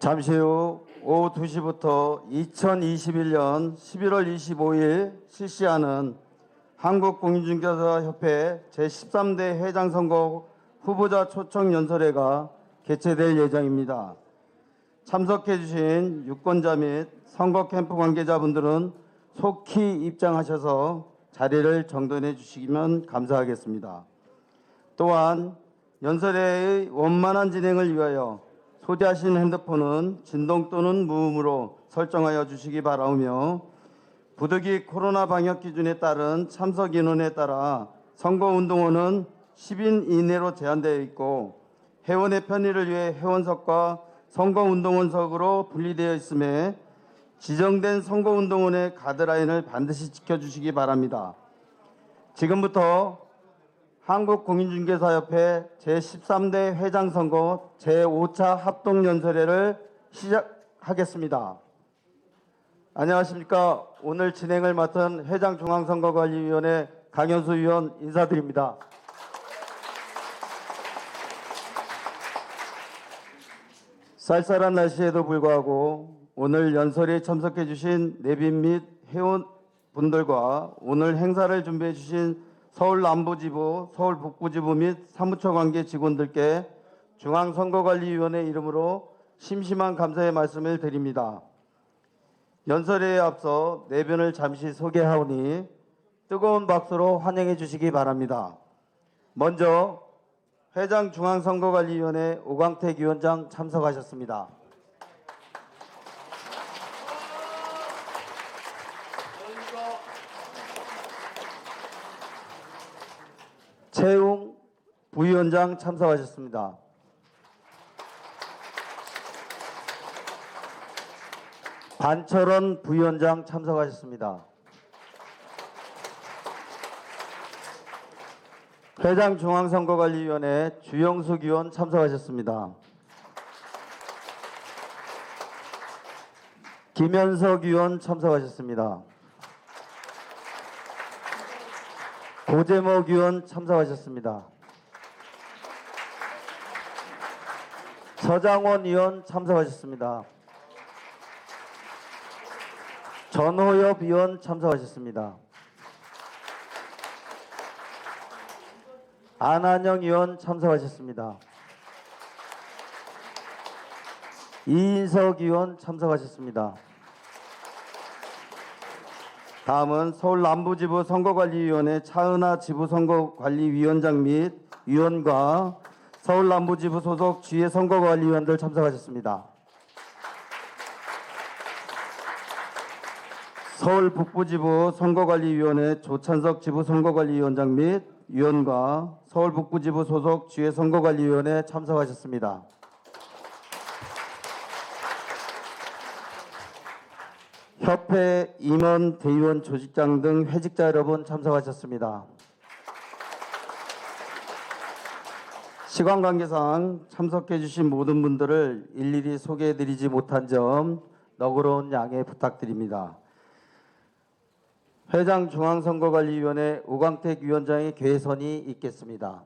잠시 후 오후 2시부터 2021년 11월 25일 실시하는 한국공인중개사협회 제13대 회장선거 후보자 초청연설회가 개최될 예정입니다. 참석해 주신 유권자 및 선거 캠프 관계자분들은 속히 입장하셔서 자리를 정돈해 주시면 감사하겠습니다. 또한 연설회의 원만한 진행을 위하여 소지하신 핸드폰은 진동 또는 무음으로 설정하여 주시기 바라며 부득이 코로나 방역 기준에 따른 참석 인원에 따라 선거운동원은 10인 이내로 제한되어 있고 회원의 편의를 위해 회원석과 선거운동원석으로 분리되어 있음에 지정된 선거운동원의 가드라인을 반드시 지켜주시기 바랍니다. 지금부터 한국공인중개사협회 제13대 회장선거 제5차 합동연설회를 시작하겠습니다. 안녕하십니까. 오늘 진행을 맡은 회장중앙선거관리위원회 강현수 위원 인사드립니다. 쌀쌀한 날씨에도 불구하고 오늘 연설에 참석해 주신 내빈 및 회원분들과 오늘 행사를 준비해 주신 서울 남부지부, 서울 북부지부 및 사무처 관계 직원들께 중앙선거관리위원회 이름으로 심심한 감사의 말씀을 드립니다. 연설회에 앞서 내변을 잠시 소개하오니 뜨거운 박수로 환영해 주시기 바랍니다. 먼저 회장 중앙선거관리위원회 오광택 위원장 참석하셨습니다. 최웅 부위원장 참석하셨습니다. 반철원 부위원장 참석하셨습니다. 회장 중앙선거관리위원회 주영숙 위원 참석하셨습니다. 김현석 위원 참석하셨습니다. 고재목 위원 참석하셨습니다. 서장원 위원 참석하셨습니다. 전호엽 위원 참석하셨습니다. 안한영 위원 참석하셨습니다. 이인석 위원 참석하셨습니다. 다음은 서울 남부지부 선거관리위원회 차은하 지부선거관리위원장 및 위원과 서울 남부지부 소속 지회 선거관리위원들 참석하셨습니다. 서울 북부지부 선거관리위원회 조찬석 지부선거관리위원장 및 위원과 서울 북부지부 소속 지회 선거관리위원회 참석하셨습니다. 협회 임원, 대의원, 조직장 등 회직자 여러분 참석하셨습니다. 시간 관계상 참석해 주신 모든 분들을 일일이 소개해 드리지 못한 점 너그러운 양해 부탁드립니다. 회장 중앙선거관리위원회 오광택 위원장의 계선이 있겠습니다.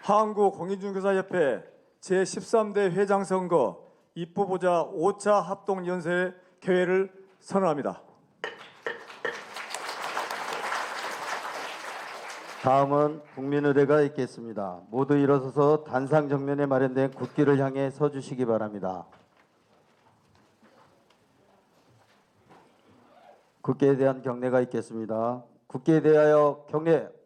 한국공인중개사협회 제13대 회장선거 입후보자 5차 합동연설회 개회를 선언합니다. 다음은 국민의례가 있겠습니다. 모두 일어서서 단상 정면에 마련된 국기를 향해 서주시기 바랍니다. 국기에 대한 경례가 있겠습니다. 국기에 대하여 경례.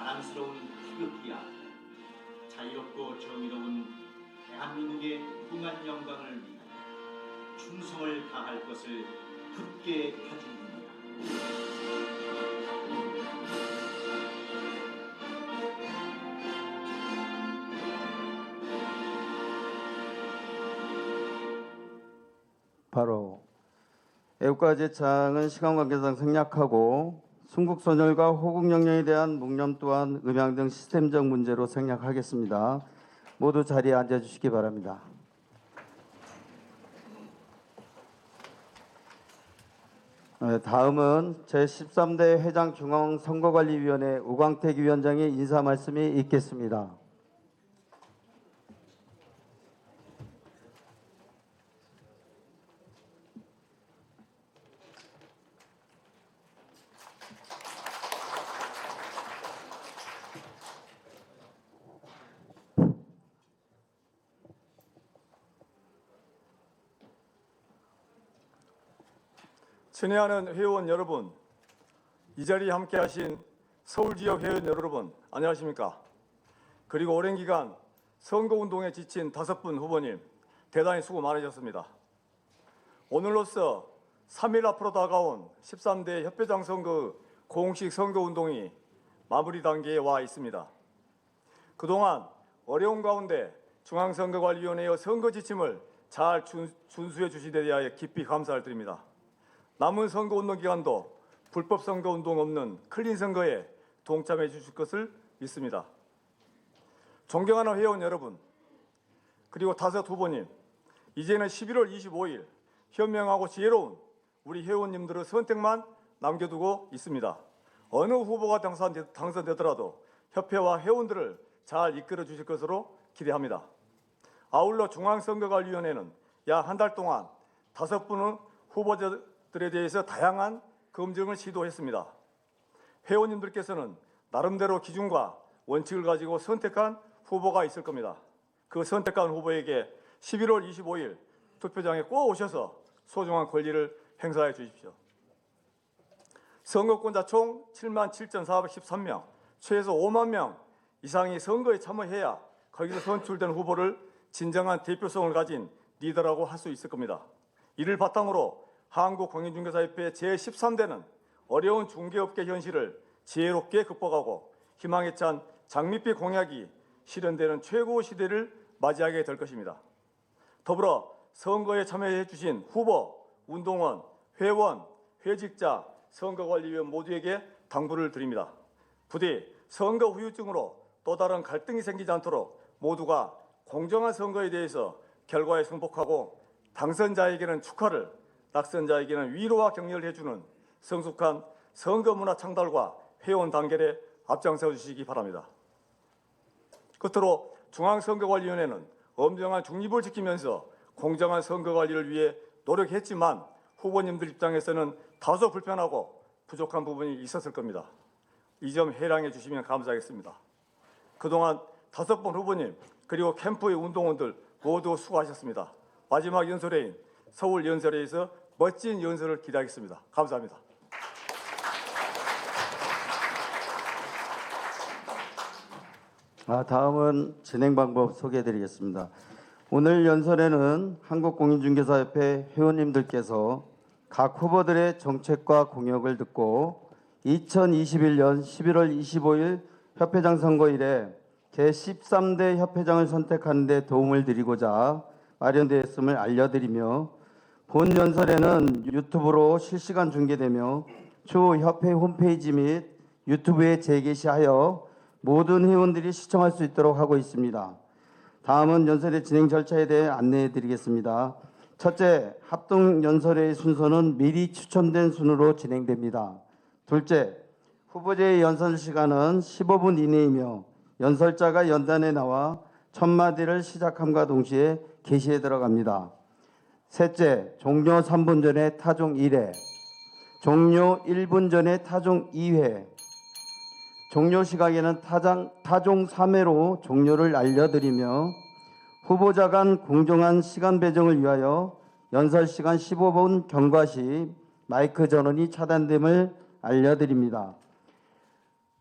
자랑스러운 태극기야, 자유롭고 정의로운 대한민국의 무궁한 영광을 위하여 충성을 다할 것을 굳게 다짐합니다. 바로 애국가 제창은 시간 관계상 생략하고 순국선열과 호국영령에 대한 묵념 또한 음향 등 시스템적 문제로 생략하겠습니다. 모두 자리에 앉아주시기 바랍니다. 다음은 제13대 회장중앙선거관리위원회 우광택 위원장의 인사 말씀이 있겠습니다. 친애하는 회원 여러분, 이 자리에 함께하신 서울 지역 회원 여러분, 안녕하십니까? 그리고 오랜 기간 선거운동에 지친 5분 후보님, 대단히 수고 많으셨습니다. 오늘로써 3일 앞으로 다가온 13대 협회장 선거 공식 선거운동이 마무리 단계에 와 있습니다. 그동안 어려운 가운데 중앙선거관리위원회의 선거 지침을 잘 준수해 주신 데 대하여 깊이 감사를 드립니다. 남은 선거운동 기간도 불법 선거운동 없는 클린 선거에 동참해 주실 것을 믿습니다. 존경하는 회원 여러분, 그리고 5 후보님, 이제는 11월 25일 현명하고 지혜로운 우리 회원님들의 선택만 남겨두고 있습니다. 어느 후보가 당선되더라도 협회와 회원들을 잘 이끌어 주실 것으로 기대합니다. 아울러 중앙선거관리위원회는 약 한 달 동안 5분의 후보자들에 대해서 다양한 검증을 시도했습니다. 회원님들께서는 나름대로 기준과 원칙을 가지고 선택한 후보가 있을 겁니다. 그 선택한 후보에게 11월 25일 투표장에 꼭 오셔서 소중한 권리를 행사해 주십시오. 선거권자 총 77,413명, 최소 5만 명 이상이 선거에 참여해야 거기서 선출된 후보를 진정한 대표성을 가진 리더라고 할 수 있을 겁니다. 이를 바탕으로 한국공인중개사협회 제13대는 어려운 중개업계 현실을 지혜롭게 극복하고 희망에 찬 장밋빛 공약이 실현되는 최고의 시대를 맞이하게 될 것입니다. 더불어 선거에 참여해 주신 후보, 운동원, 회원, 회직자, 선거관리위원 모두에게 당부를 드립니다. 부디 선거 후유증으로 또 다른 갈등이 생기지 않도록 모두가 공정한 선거에 대해서 결과에 승복하고 당선자에게는 축하를, 낙선자에게는 위로와 격려를 해주는 성숙한 선거 문화 창달과 회원 단결에 앞장서 주시기 바랍니다. 끝으로 중앙선거관리위원회는 엄정한 중립을 지키면서 공정한 선거관리를 위해 노력했지만 후보님들 입장에서는 다소 불편하고 부족한 부분이 있었을 겁니다. 이 점 해량해 주시면 감사하겠습니다. 그동안 5번 후보님 그리고 캠프의 운동원들 모두 수고하셨습니다. 마지막 연설회인 서울 연설회에서 멋진 연설을 기대하겠습니다. 감사합니다. 다음은 진행 방법 소개해드리겠습니다. 오늘 연설에는 한국공인중개사협회 회원님들께서 각 후보들의 정책과 공약을 듣고 2021년 11월 25일 협회장 선거일에 제13대 협회장을 선택하는 데 도움을 드리고자 마련되었음을 알려드리며 본 연설에는 유튜브로 실시간 중계되며 추후 협회 홈페이지 및 유튜브에 재게시하여 모든 회원들이 시청할 수 있도록 하고 있습니다. 다음은 연설의 진행 절차에 대해 안내해 드리겠습니다. 첫째, 합동 연설의 순서는 미리 추천된 순으로 진행됩니다. 둘째, 후보자의 연설 시간은 15분 이내이며 연설자가 연단에 나와 첫 마디를 시작함과 동시에 게시에 들어갑니다. 셋째, 종료 3분 전에 타종 1회, 종료 1분 전에 타종 2회, 종료 시각에는 타종 3회로 종료를 알려드리며 후보자 간 공정한 시간 배정을 위하여 연설 시간 15분 경과 시 마이크 전원이 차단됨을 알려드립니다.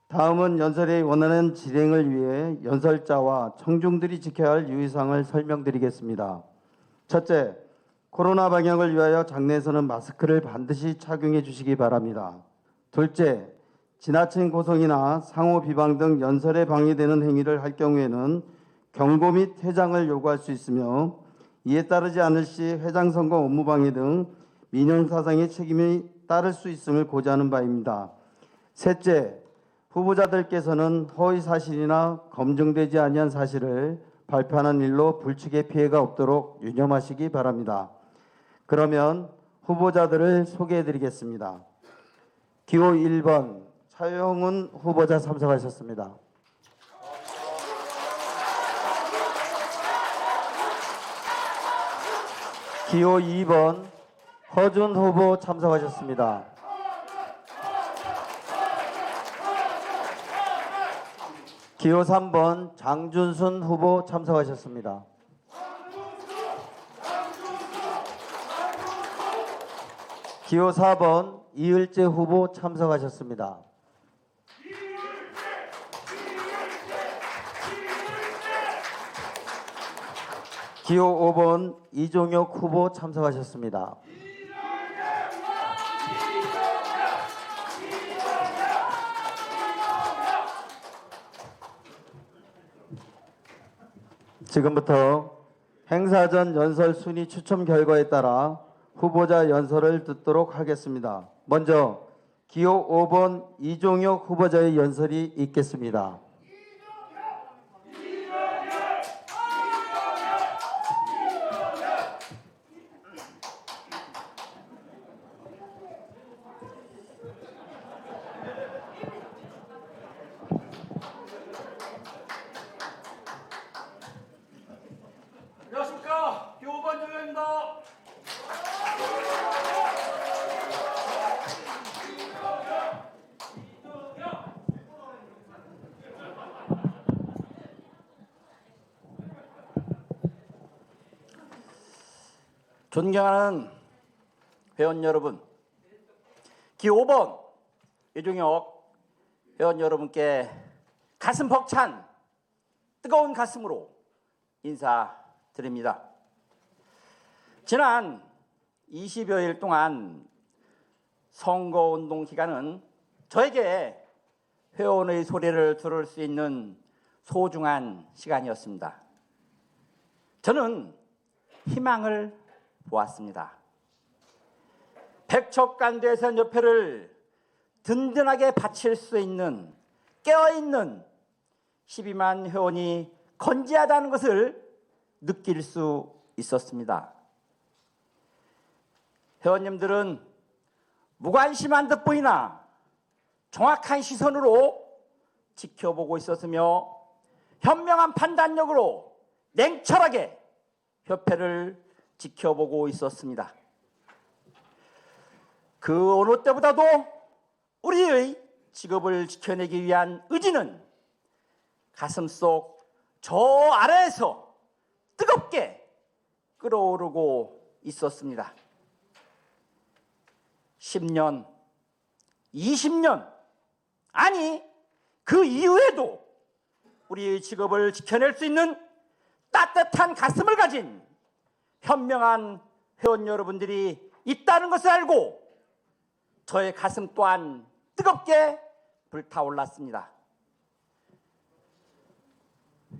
다음은 연설의 원활한 진행을 위해 연설자와 청중들이 지켜야 할 유의사항을 설명드리겠습니다. 첫째, 코로나 방역을 위하여 장내에서는 마스크를 반드시 착용해 주시기 바랍니다. 둘째, 지나친 고성이나 상호 비방 등 연설에 방해되는 행위를 할 경우에는 경고 및 퇴장을 요구할 수 있으며 이에 따르지 않을 시 회장 선거 업무방해 등 민형사상의 책임이 따를 수 있음을 고지하는 바입니다. 셋째, 후보자들께서는 허위 사실이나 검증되지 아니한 사실을 발표하는 일로 불측의 피해가 없도록 유념하시기 바랍니다. 그러면 후보자들을 소개해 드리겠습니다. 기호 1번 차영훈 후보자 참석하셨습니다. 기호 2번 허준 후보 참석하셨습니다. 기호 3번 장준순 후보 참석하셨습니다. 기호 4번 이을재 후보 참석하셨습니다. 기호 5번 이종혁 후보 참석하셨습니다. 지금부터 행사 전 연설 순위 추첨 결과에 따라 후보자 연설을 듣도록 하겠습니다. 먼저 기호 5번 이종혁 후보자의 연설이 있겠습니다. 안녕하십니까, 교반 정현입니다. 존경하는 회원 여러분, 기호 5번 이종혁 회원 여러분께 가슴 벅찬 뜨거운 가슴으로 인사드립니다. 지난 20여일 동안 선거운동 기간은 저에게 회원의 소리를 들을 수 있는 소중한 시간이었습니다. 저는 희망을 보았습니다. 백척간대선협회를 든든하게 바칠 수 있는 깨어있는 12만 회원이 건재하다는 것을 느낄 수 있었습니다. 회원님들은 무관심한 듯보이나 정확한 시선으로 지켜보고 있었으며 현명한 판단력으로 냉철하게 협회를 지켜보고 있었습니다. 그 어느 때보다도 우리의 직업을 지켜내기 위한 의지는 가슴속 저 아래에서 뜨겁게 끓어오르고 있었습니다. 10년, 20년, 아니 그 이후에도 우리의 직업을 지켜낼 수 있는 따뜻한 가슴을 가진 현명한 회원 여러분들이 있다는 것을 알고 저의 가슴 또한 뜨겁게 불타올랐습니다.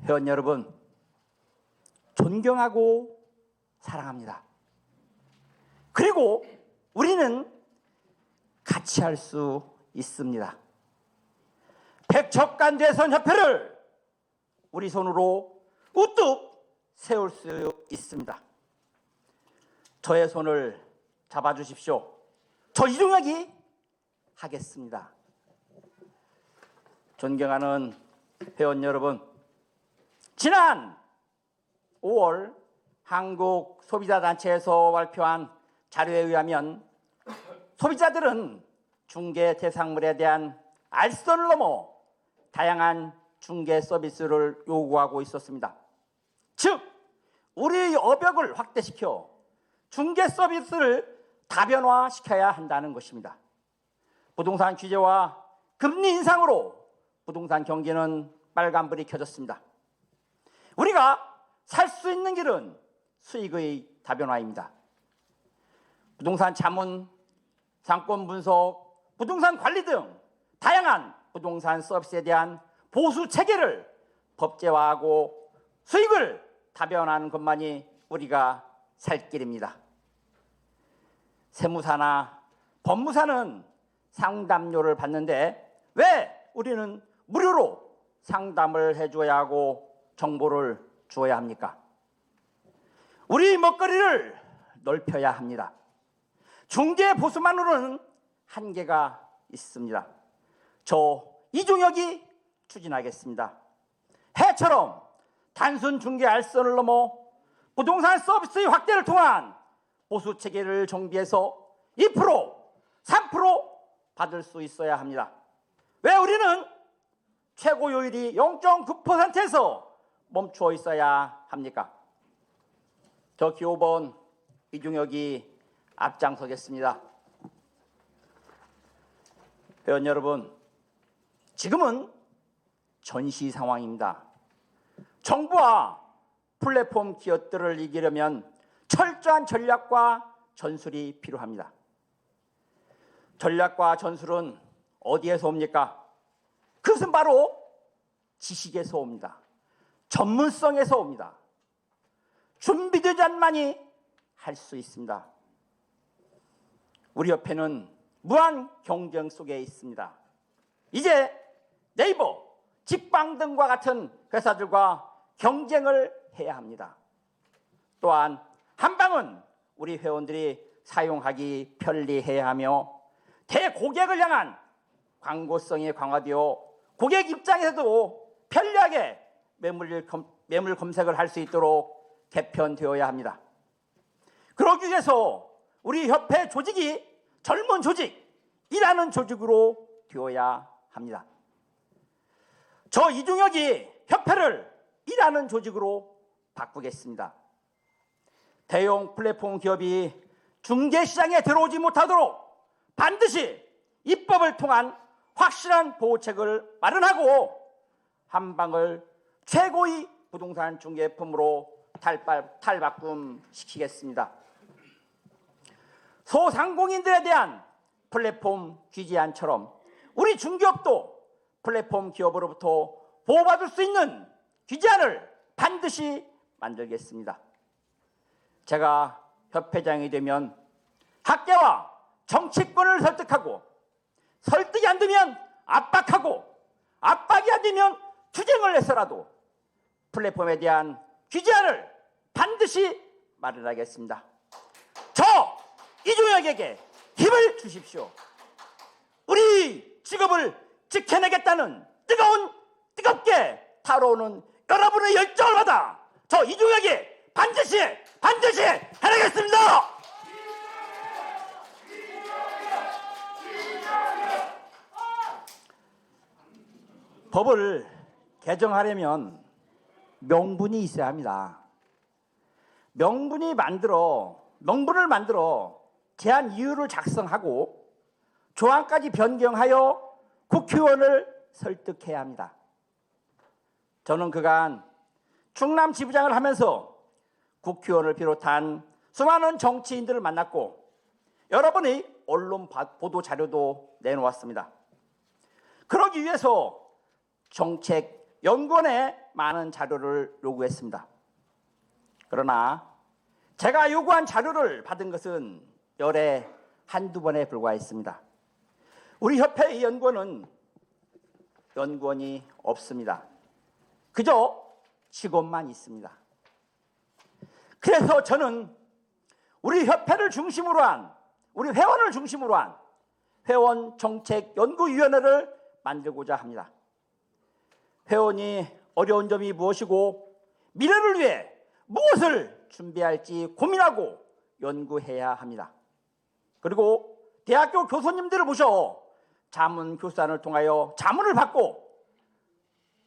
회원 여러분, 존경하고 사랑합니다. 그리고 우리는 같이 할 수 있습니다. 백척간대선협회를 우리 손으로 우뚝 세울 수 있습니다. 저의 손을 잡아주십시오. 저 이종혁이 하겠습니다. 존경하는 회원 여러분, 지난 5월 한국소비자단체에서 발표한 자료에 의하면 소비자들은 중개 대상물에 대한 알선을 넘어 다양한 중개 서비스를 요구하고 있었습니다. 즉, 우리의 업역을 확대시켜 중개 서비스를 다변화시켜야 한다는 것입니다. 부동산 규제와 금리 인상으로 부동산 경기는 빨간불이 켜졌습니다. 우리가 살 수 있는 길은 수익의 다변화입니다. 부동산 자문, 상권 분석, 부동산 관리 등 다양한 부동산 서비스에 대한 보수 체계를 법제화하고 수익을 다변화하는 것만이 우리가 살 길입니다. 세무사나 법무사는 상담료를 받는데 왜 우리는 무료로 상담을 해줘야 하고 정보를 주어야 합니까? 우리 먹거리를 넓혀야 합니다. 중개 보수만으로는 한계가 있습니다. 저 이종혁이 추진하겠습니다. 해처럼 단순 중개 알선을 넘어 부동산 서비스의 확대를 통한 보수 체계를 정비해서 2%, 3% 받을 수 있어야 합니다. 왜 우리는 최고요율이 0.9%에서 멈추어 있어야 합니까? 저 기호번 이종혁이 앞장서겠습니다. 회원 여러분, 지금은 전시 상황입니다. 정부와 플랫폼 기업들을 이기려면 철저한 전략과 전술이 필요합니다. 전략과 전술은 어디에서 옵니까? 그것은 바로 지식에서 옵니다. 전문성에서 옵니다. 준비되지 않만이 할 수 있습니다. 우리 협회는 무한 경쟁 속에 있습니다. 이제 네이버, 직방 등과 같은 회사들과 경쟁을 해야 합니다. 또한 한방은 우리 회원들이 사용하기 편리해야 하며 대고객을 향한 광고성이 강화되어 고객 입장에서도 편리하게 매물 검색을 할 수 있도록 개편되어야 합니다. 그러기 위해서 우리 협회 조직이 젊은 조직, 일하는 조직으로 되어야 합니다. 저 이종혁이 협회를 일하는 조직으로 바꾸겠습니다. 대형 플랫폼 기업이 중개시장에 들어오지 못하도록 반드시 입법을 통한 확실한 보호책을 마련하고 한방을 최고의 부동산 중개품으로 탈바꿈시키겠습니다. 소상공인들에 대한 플랫폼 규제안처럼 우리 중개업도 플랫폼 기업으로부터 보호받을 수 있는 규제안을 반드시 만들겠습니다. 제가 협회장이 되면 학계와 정치권을 설득하고 설득이 안 되면 압박하고 압박이 안 되면 투쟁을 해서라도 플랫폼에 대한 규제안을 반드시 마련하겠습니다. 저 이종혁에게 힘을 주십시오. 우리 직업을 지켜내겠다는 뜨겁게 타오르는 여러분의 열정을 받아 저 이종혁이 반드시 해내겠습니다. 법을 개정하려면 명분이 있어야 합니다. 명분을 만들어 제한 이유를 작성하고 조항까지 변경하여 국회의원을 설득해야 합니다. 저는 그간 충남 지부장을 하면서 국회의원을 비롯한 수많은 정치인들을 만났고 여러분의 언론 보도 자료도 내놓았습니다. 그러기 위해서 정책연구원에 많은 자료를 요구했습니다. 그러나 제가 요구한 자료를 받은 것은 열에 한두 번에 불과했습니다. 우리 협회의 연구원이 없습니다. 그저 직원만 있습니다. 그래서 저는 우리 협회를 중심으로 한, 우리 회원을 중심으로 한 회원 정책연구위원회를 만들고자 합니다. 회원이 어려운 점이 무엇이고 미래를 위해 무엇을 준비할지 고민하고 연구해야 합니다. 그리고 대학교 교수님들을 모셔 자문교수단을 통하여 자문을 받고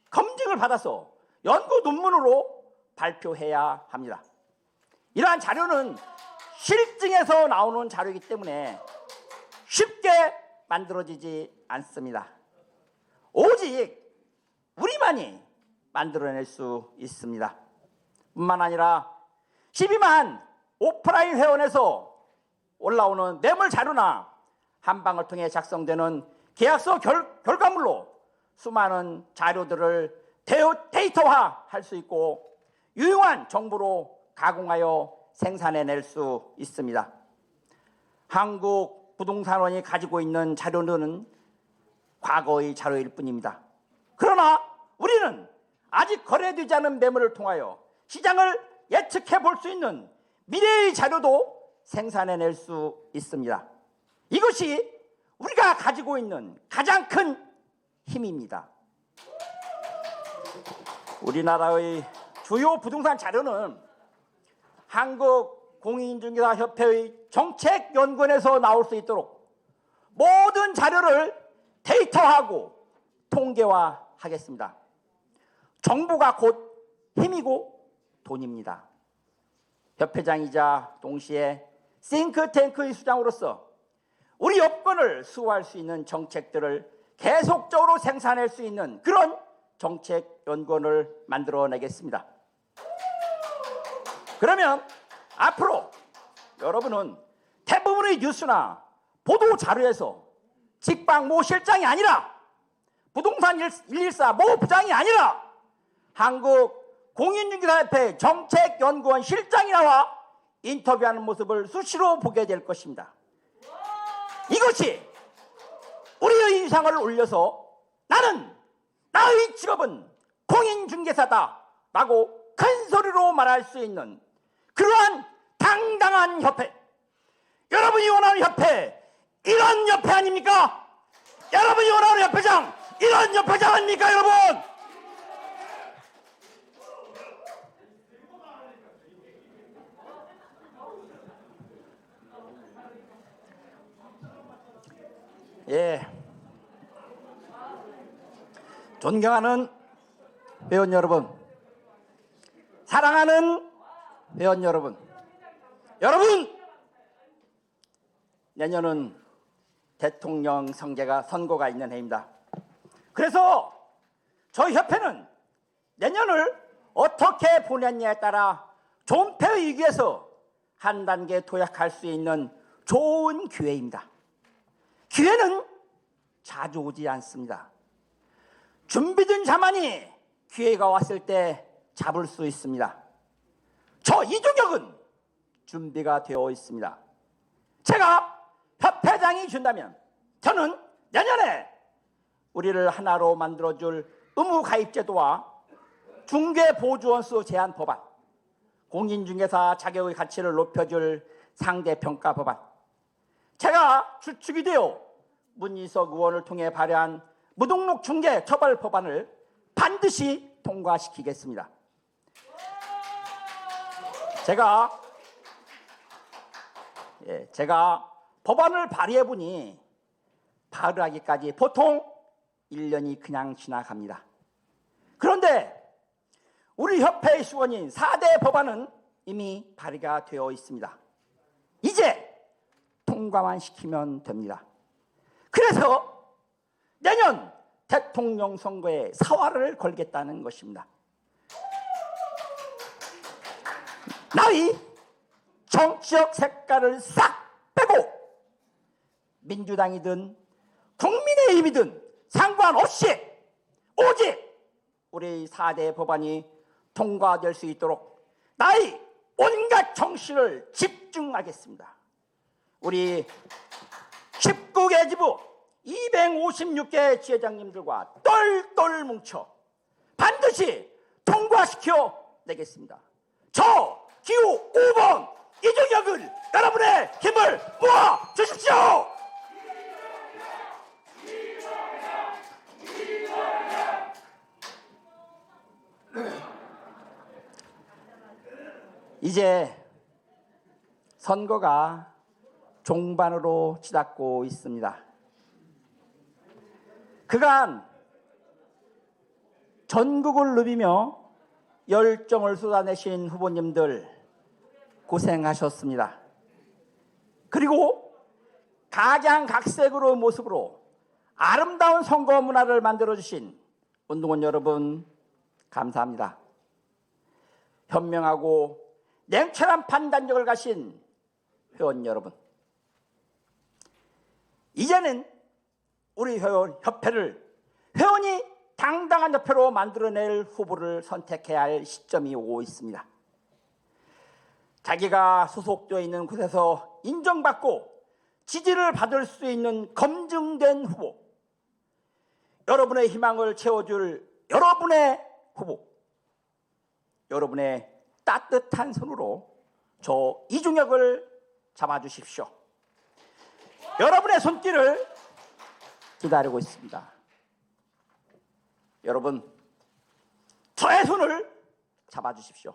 검증을 받아서 연구 논문으로 발표해야 합니다. 이러한 자료는 실증에서 나오는 자료이기 때문에 쉽게 만들어지지 않습니다. 오직 우리만이 만들어낼 수 있습니다. 뿐만 아니라 12만 오프라인 회원에서 올라오는 뇌물 자료나 한방을 통해 작성되는 계약서 결과물로 수많은 자료들을 데이터화할 수 있고 유용한 정보로 가공하여 생산해낼 수 있습니다. 한국부동산원이 가지고 있는 자료는 과거의 자료일 뿐입니다. 그러나 우리는 아직 거래되지 않은 매물을 통하여 시장을 예측해 볼 수 있는 미래의 자료도 생산해낼 수 있습니다. 이것이 우리가 가지고 있는 가장 큰 힘입니다. 우리나라의 주요 부동산 자료는 한국공인중개사협회의 정책연구원에서 나올 수 있도록 모든 자료를 데이터화하고 통계화하겠습니다. 정보가 곧 힘이고 돈입니다. 협회장이자 동시에 싱크탱크의 수장으로서 우리 여건을 수호할 수 있는 정책들을 계속적으로 생산할 수 있는 그런 정책연구원을 만들어내겠습니다. 그러면 앞으로 여러분은 대부분의 뉴스나 보도 자료에서 직방 모 실장이 아니라 부동산 114 모 부장이 아니라 한국공인중개사협회 정책연구원 실장이 나와 인터뷰하는 모습을 수시로 보게 될 것입니다. 이것이 우리의 인상을 올려서 나의 직업은 공인중개사다 라고 큰 소리로 말할 수 있는 그러한 당당한 협회, 여러분이 원하는 협회, 이런 협회 아닙니까? 여러분이 원하는 협회장, 이런 협회장 아닙니까 여러분? 예, 존경하는 회원 여러분, 사랑하는 회원 여러분, 내년은 대통령 선거가 있는 해입니다. 그래서 저희 협회는 내년을 어떻게 보냈냐에 따라 존폐의 위기에서 한 단계 도약할 수 있는 좋은 기회입니다. 기회는 자주 오지 않습니다. 준비된 자만이 기회가 왔을 때 잡을 수 있습니다. 저 이종혁은 준비가 되어 있습니다. 제가 협회장이 준다면 저는 내년에 우리를 하나로 만들어줄 의무가입제도와 중개보조원수 제한 법안, 공인중개사 자격의 가치를 높여줄 상대평가 법안, 제가 주축이 되어 문희석 의원을 통해 발의한 무등록 중개 처벌 법안을 반드시 통과시키겠습니다. 제가 법안을 발의해 보니 발의하기까지 보통 1년이 그냥 지나갑니다. 그런데 우리 협회의 수원인 4대 법안은 이미 발의가 되어 있습니다. 이제 통과만 시키면 됩니다. 그래서 내년 대통령 선거에 사활을 걸겠다는 것입니다. 나의 정치적 색깔을 싹 빼고 민주당이든 국민의힘이든 상관없이 오직 우리 4대 법안이 통과될 수 있도록 나의 온갖 정신을 집중하겠습니다. 우리 19개 지부 256개 지회장님들과 똘똘 뭉쳐 반드시 통과시켜 내겠습니다. 저 기호 5번 이종혁을 여러분의 힘을 모아 주십시오. 이제 선거가 종반으로 치닫고 있습니다. 그간 전국을 누비며 열정을 쏟아내신 후보님들 고생하셨습니다. 그리고 각양각색으로 모습으로 아름다운 선거 문화를 만들어주신 운동원 여러분 감사합니다. 현명하고 냉철한 판단력을 가신 회원 여러분, 이제는 우리 협회를 회원이 당당한 협회로 만들어낼 후보를 선택해야 할 시점이 오고 있습니다. 자기가 소속되어 있는 곳에서 인정받고 지지를 받을 수 있는 검증된 후보, 여러분의 희망을 채워줄 여러분의 후보, 여러분의 따뜻한 손으로 저 이중혁을 잡아주십시오. 여러분의 손길을 기다리고 있습니다. 여러분, 저의 손을 잡아주십시오.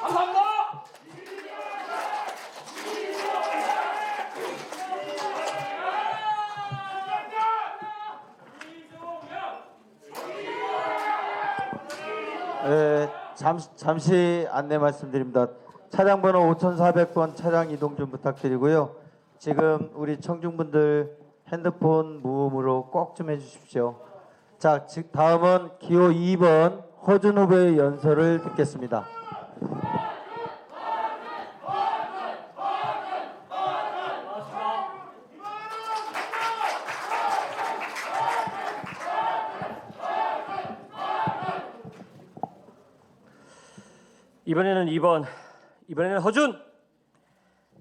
감사합니다. 잠시 안내 말씀드립니다. 차량 번호 5400번 차량 이동 좀 부탁드리고요. 지금 우리 청중분들 핸드폰 무음으로 꼭 좀 해주십시오. 자, 다음은 기호 2번 허준 후보의 연설을 듣겠습니다. 이번에는 허준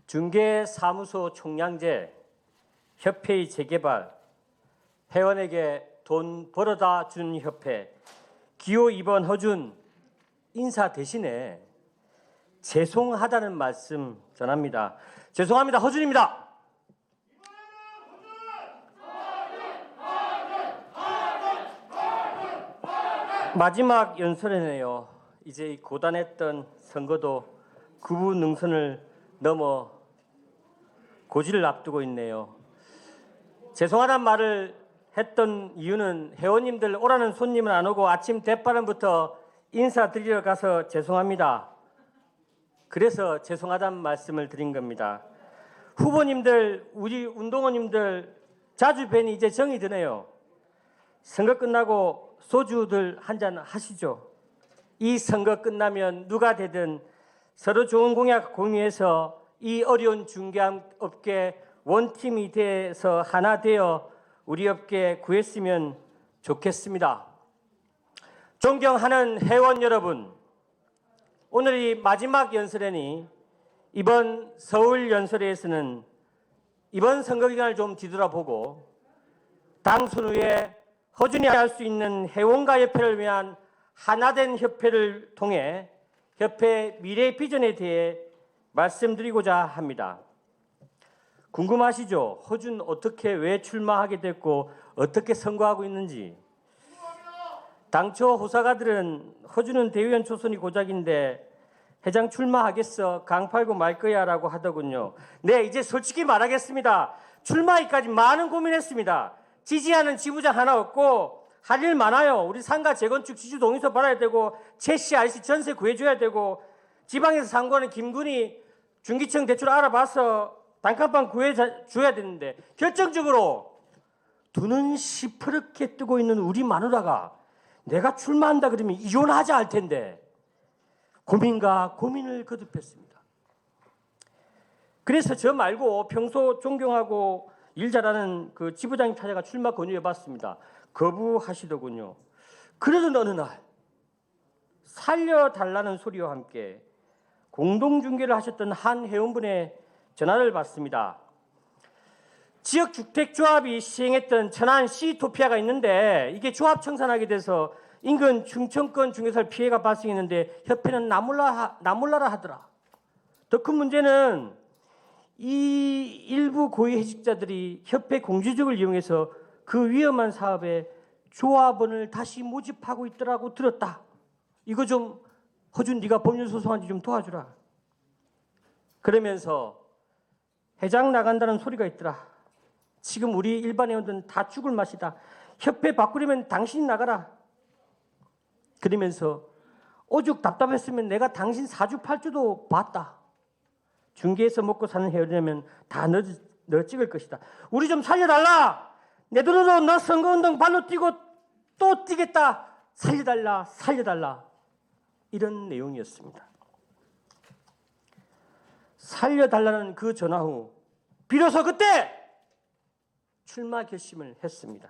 중개사무소 총량제 협회의 재개발 회원에게 돈 벌어다 준 협회 기호 2번 허준 인사 대신에 죄송하다는 말씀 전합니다. 죄송합니다. 허준입니다. 마지막 연설에네요. 이제 이 고단했던 선거도 구분능선을 넘어 고지를 앞두고 있네요. 죄송하단 말을 했던 이유는 회원님들 오라는 손님은 안 오고 아침 대바람부터 인사드리러 가서 죄송합니다. 그래서 죄송하단 말씀을 드린 겁니다. 후보님들, 우리 운동원님들 자주 뵈니 이제 정이 드네요. 선거 끝나고 소주들 한잔 하시죠. 이 선거 끝나면 누가 되든 서로 좋은 공약 공유해서 이 어려운 중개업계 원팀이 돼서 하나 되어 우리 업계 구했으면 좋겠습니다. 존경하는 회원 여러분, 오늘이 마지막 연설이니 이번 서울 연설회에서는 이번 선거 기간을 좀 뒤돌아보고 당선 후에 허준이 할 수 있는 회원과 협회를 위한 하나된 협회를 통해 협회 미래 비전에 대해 말씀드리고자 합니다. 궁금하시죠? 허준 어떻게 왜 출마하게 됐고 어떻게 선거하고 있는지. 당초 호사가들은 허준은 대의원 초선이 고작인데 회장 출마하겠어 강 팔고 말 거야 라고 하더군요. 네, 이제 솔직히 말하겠습니다. 출마하기까지 많은 고민했습니다. 지지하는 지부장 하나 없고 할 일 많아요. 우리 상가 재건축 지주 동의서 받아야 되고 최씨 RC 전세 구해줘야 되고 지방에서 상고하는 김군이 중기청 대출 알아봐서 단칸방 구해줘야 되는데 결정적으로 두는 시퍼렇게 뜨고 있는 우리 마누라가 내가 출마한다 그러면 이혼하자 할 텐데 고민과 고민을 거듭했습니다. 그래서 저 말고 평소 존경하고 일 잘하는 그 지부장님 찾아가 출마 권유해봤습니다. 거부하시더군요. 그러던 어느 날 살려달라는 소리와 함께 공동중개를 하셨던 한 회원분의 전화를 받습니다. 지역주택조합이 시행했던 천안 시토피아가 있는데 이게 조합 청산하게 돼서 인근 충청권 중개사를 피해가 발생했는데 협회는 나몰라라 하더라. 더 큰 문제는 이 일부 고위해직자들이 협회 공주직을 이용해서 그 위험한 사업에 조합원을 다시 모집하고 있더라고 들었다. 이거 좀 허준 네가 법률 소송한지 좀 도와주라. 그러면서 회장 나간다는 소리가 있더라. 지금 우리 일반 회원들은 다 죽을 맛이다. 협회 바꾸려면 당신이 나가라. 그러면서 오죽 답답했으면 내가 당신 사주팔주도 봤다. 중개에서 먹고 사는 회원이라면 다 너 찍을 것이다. 우리 좀 살려달라. 내 돈으로 너 선거운동 발로 뛰고 또 뛰겠다. 살려달라. 살려달라. 이런 내용이었습니다. 살려달라는 그 전화 후 비로소 그때 출마 결심을 했습니다.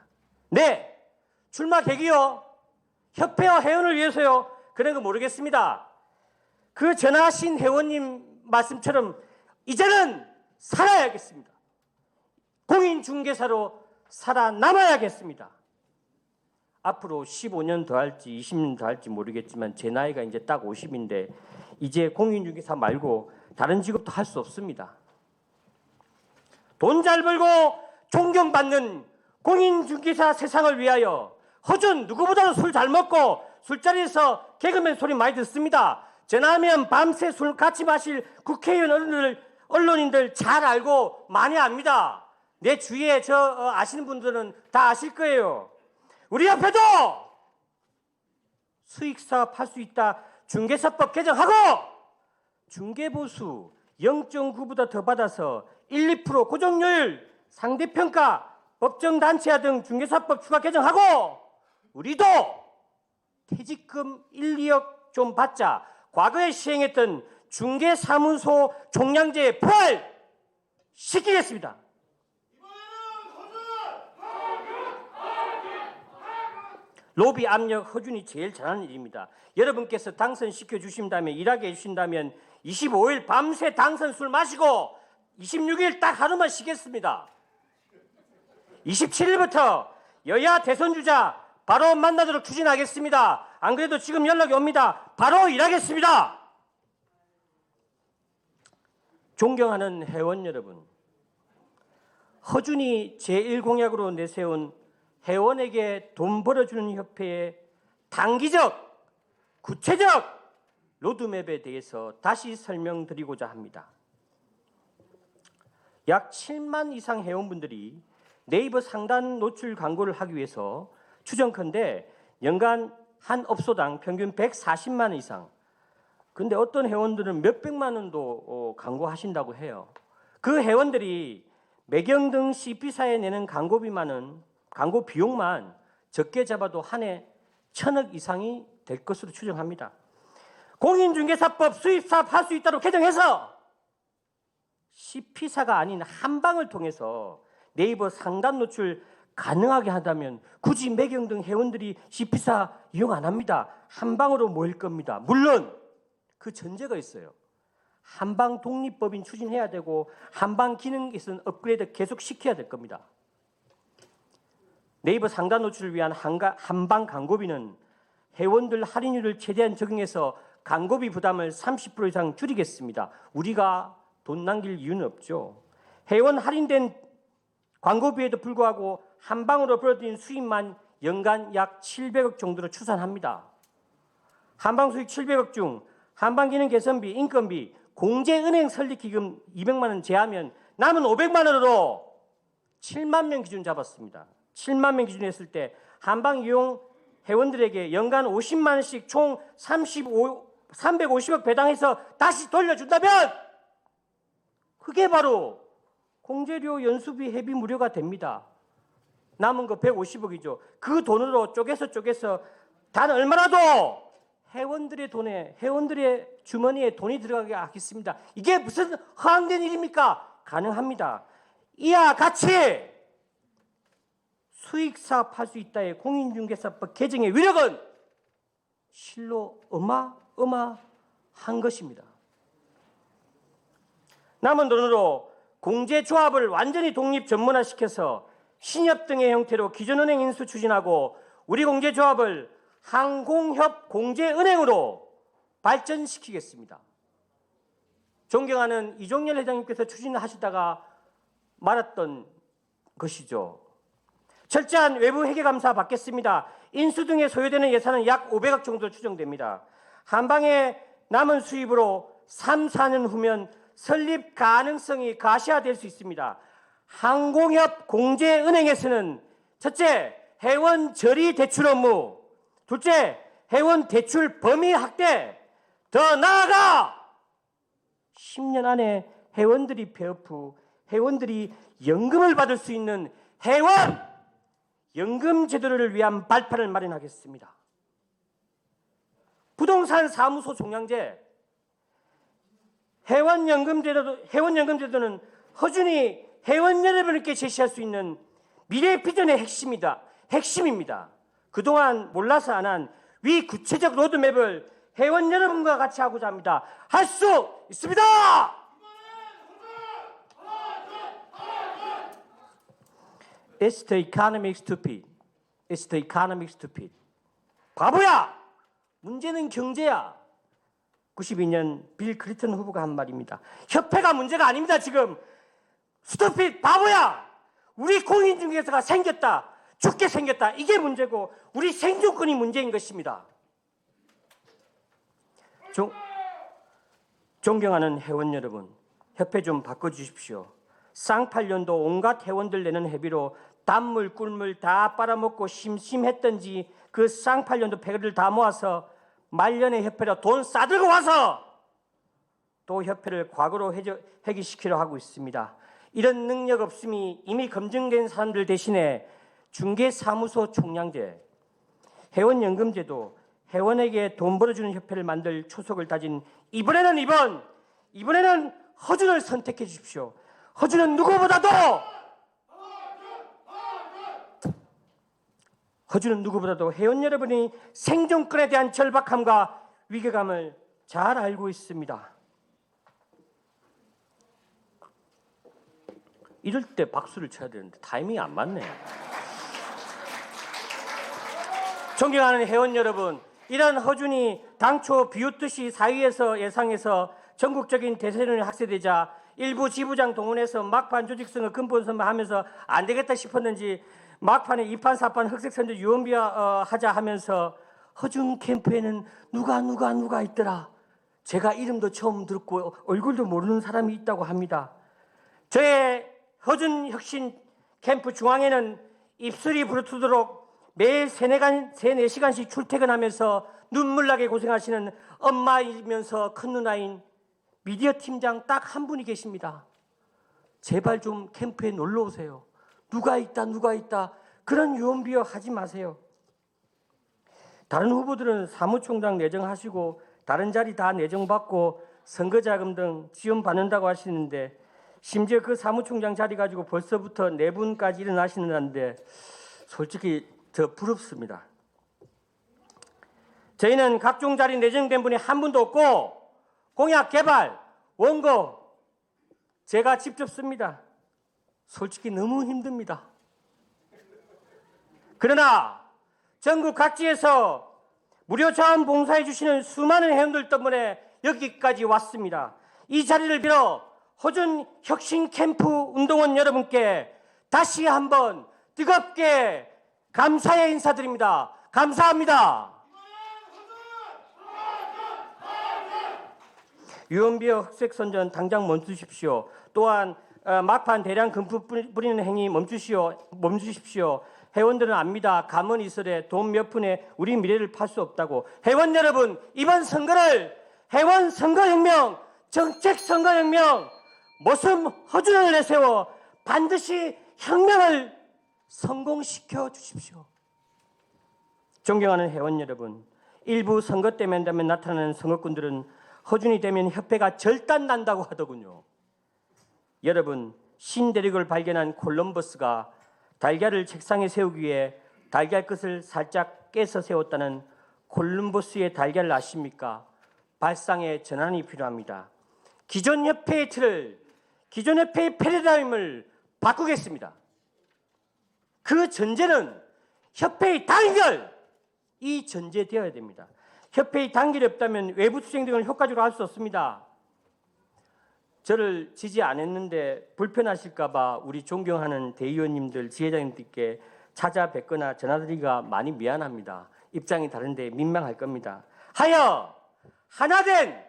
네, 출마 계기요. 협회와 회원을 위해서요. 그런 거 모르겠습니다. 그 전하신 회원님 말씀처럼 이제는 살아야겠습니다. 공인중개사로 살아남아야겠습니다. 앞으로 15년 더 할지 20년 더 할지 모르겠지만 제 나이가 이제 딱 50인데 이제 공인중개사 말고 다른 직업도 할 수 없습니다. 돈 잘 벌고 존경받는 공인중개사 세상을 위하여 허준 누구보다도 술 잘 먹고 술자리에서 개그맨 소리 많이 듣습니다. 전화하면 밤새 술 같이 마실 국회의원 언론인들 잘 알고 많이 압니다. 내 주위에 아시는 분들은 다 아실 거예요. 우리 옆에도 수익사업 할 수 있다 중개사법 개정하고 중개보수 0.9보다 더 받아서 1, 2% 고정료율 상대평가 법정단체화 등 중개사법 추가 개정하고 우리도 퇴직금 1, 2억 좀 받자 과거에 시행했던 중개사무소 종량제 부활 시키겠습니다. 로비 압력 허준이 제일 잘하는 일입니다. 여러분께서 당선시켜 주신다면 일하게 해주신다면 25일 밤새 당선 술 마시고 26일 딱 하루만 쉬겠습니다. 27일부터 여야 대선 주자 바로 만나도록 추진하겠습니다. 안 그래도 지금 연락이 옵니다. 바로 일하겠습니다. 존경하는 회원 여러분, 허준이 제1공약으로 내세운 회원에게 돈 벌어주는 협회의 단기적, 구체적 로드맵에 대해서 다시 설명드리고자 합니다. 약 7만 이상 회원분들이 네이버 상단 노출 광고를 하기 위해서 추정컨대 연간 한 업소당 평균 140만 원 이상, 근데 어떤 회원들은 몇백만 원도 광고하신다고 해요. 그 회원들이 매경 등 CP사에 내는 광고비만은 광고 비용만 적게 잡아도 한 해 1,000억 이상이 될 것으로 추정합니다. 공인중개사법 수입사업 할 수 있도록 개정해서 CP사가 아닌 한방을 통해서 네이버 상단 노출 가능하게 한다면 굳이 매경 등 회원들이 CP사 이용 안 합니다. 한방으로 모일 겁니다. 물론 그 전제가 있어요. 한방 독립법인 추진해야 되고 한방 기능에 있어서 업그레이드 계속 시켜야 될 겁니다. 네이버 상단 노출을 위한 한방 광고비는 회원들 할인율을 최대한 적용해서 광고비 부담을 30% 이상 줄이겠습니다. 우리가 돈 남길 이유는 없죠. 회원 할인된 광고비에도 불구하고 한방으로 벌어들인 수입만 연간 약 700억 정도로 추산합니다. 한방 수익 700억 중 한방 기능 개선비, 인건비, 공제은행 설립기금 200만 원 제하면 남은 500만 원으로 7만 명 기준 잡았습니다. 7만 명 기준 했을 때 한방 이용 회원들에게 연간 50만 원씩 총 350억 배당해서 다시 돌려준다면 그게 바로 공제료, 연수비, 회비 무료가 됩니다. 남은 거 150억이죠. 그 돈으로 쪼개서 단 얼마라도 회원들의 돈에, 회원들의 주머니에 돈이 들어가게 하겠습니다. 이게 무슨 허황된 일입니까? 가능합니다. 이와 같이 수익사업 할 수 있다의 공인중개사법 개정의 위력은 실로 어마어마한 것입니다. 남은 돈으로 공제조합을 완전히 독립 전문화시켜서 신협 등의 형태로 기존은행 인수 추진하고 우리 공제조합을 항공협 공제은행으로 발전시키겠습니다. 존경하는 이종열 회장님께서 추진하시다가 말았던 것이죠. 철저한 외부 회계감사 받겠습니다. 인수 등에 소요되는 예산은 약 500억 정도 추정됩니다. 한방의 남은 수입으로 3, 4년 후면 설립 가능성이 가시화될 수 있습니다. 항공협 공제은행에서는 첫째, 회원 저리 대출 업무, 둘째, 회원 대출 범위 확대, 더 나아가 10년 안에 회원들이 폐업 후 회원들이 연금을 받을 수 있는 회원 연금 제도를 위한 발판을 마련하겠습니다. 부동산 사무소 종량제, 회원연금 제도는 허준이 회원 여러분께 제시할 수 있는 미래 비전의 핵심입니다. 그동안 몰라서 안 한 위 구체적 로드맵을 회원 여러분과 같이 하고자 합니다. 할 수 있습니다. It's the economic stupid. It's the economic stupid. 바보야! 문제는 경제야. 92년 빌 클린턴 후보가 한 말입니다. 협회가 문제가 아닙니다. 지금 스토핏 바보야. 우리 공인중개사가 생겼다. 죽게 생겼다. 이게 문제고 우리 생존권이 문제인 것입니다. 존경하는 회원 여러분, 협회 좀 바꿔주십시오. 쌍팔년도 온갖 회원들 내는 회비로 단물 꿀물 다 빨아먹고 심심했던지 그 쌍팔년도 패거리를 다 모아서 말년의 협회로 돈 싸들고 와서 또 협회를 과거로 회귀시키려 하고 있습니다. 이런 능력 없음이 이미 검증된 사람들 대신에 중개사무소 총량제, 회원연금제도, 회원에게 돈 벌어주는 협회를 만들 초석을 다진 이번에는 허준을 선택해 주십시오. 허준은 누구보다도 회원 여러분이 생존권에 대한 절박함과 위기감을 잘 알고 있습니다. 이럴 때 박수를 쳐야 되는데 타이밍이 안 맞네. 존경하는 회원 여러분, 이런 허준이 당초 비웃듯이 사위에서 예상해서 전국적인 대세론이 확대되자 일부 지부장 동원해서 막판 조직선거 근본선거하면서 안 되겠다 싶었는지 막판에 2판 4판 흑색선저 유언비어 하자 하면서 허준 캠프에는 누가 있더라. 제가 이름도 처음 듣고 얼굴도 모르는 사람이 있다고 합니다. 저의 허준 혁신 캠프 중앙에는 입술이 부르트도록 매일 3-4시간씩 출퇴근하면서 눈물나게 고생하시는 엄마이면서 큰 누나인 미디어 팀장 딱 한 분이 계십니다. 제발 좀 캠프에 놀러 오세요. 누가 있다 그런 유언비어 하지 마세요. 다른 후보들은 사무총장 내정하시고 다른 자리 다 내정받고 선거자금 등 지원받는다고 하시는데 심지어 그 사무총장 자리 가지고 벌써부터 내분까지 일어나시는데 솔직히 저 부럽습니다. 저희는 각종 자리 내정된 분이 한 분도 없고 공약 개발, 원고 제가 직접 씁니다. 솔직히 너무 힘듭니다. 그러나 전국 각지에서 무료 자원봉사해 주시는 수많은 회원들 때문에 여기까지 왔습니다. 이 자리를 빌어 허준 혁신 캠프 운동원 여러분께 다시 한번 뜨겁게 감사의 인사드립니다. 감사합니다. 유언비어 흑색선전 당장 멈추십시오. 또한 막판 대량 금품 뿌리는 행위 멈추십시오. 회원들은 압니다. 가문 이설에 돈 몇 푼에 우리 미래를 팔 수 없다고. 회원 여러분, 이번 선거를 회원 선거혁명, 정책 선거혁명, 모습 허준을 내세워 반드시 혁명을 성공시켜 주십시오. 존경하는 회원 여러분, 일부 선거 때문에 나타나는 선거꾼들은 허준이 되면 협회가 절단난다고 하더군요. 여러분, 신대륙을 발견한 콜럼버스가 달걀을 책상에 세우기 위해 달걀 끝을 살짝 깨서 세웠다는 콜럼버스의 달걀을 아십니까? 발상의 전환이 필요합니다. 기존 협회의 틀을, 기존 협회의 패러다임을 바꾸겠습니다. 그 전제는 협회의 단결, 이 전제되어야 됩니다. 협회의 단결이 없다면 외부 투쟁 등을 효과적으로 할 수 없습니다. 저를 지지 안 했는데 불편하실까 봐 우리 존경하는 대의원님들, 지회장님들께 찾아뵙거나 전화드리기가 많이 미안합니다. 입장이 다른데 민망할 겁니다. 하여 하나된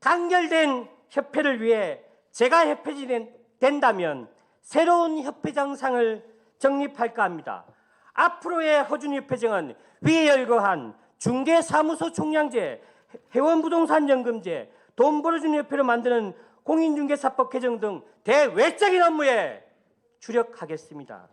단결된 협회를 위해 제가 협회장이 된다면 새로운 협회장상을 정립할까 합니다. 앞으로의 허준 협회장은 위에 열거한 중개사무소 총량제, 회원부동산연금제, 돈 벌어주는 협회로 만드는 공인중개사법 개정 등 대외적인 업무에 주력하겠습니다.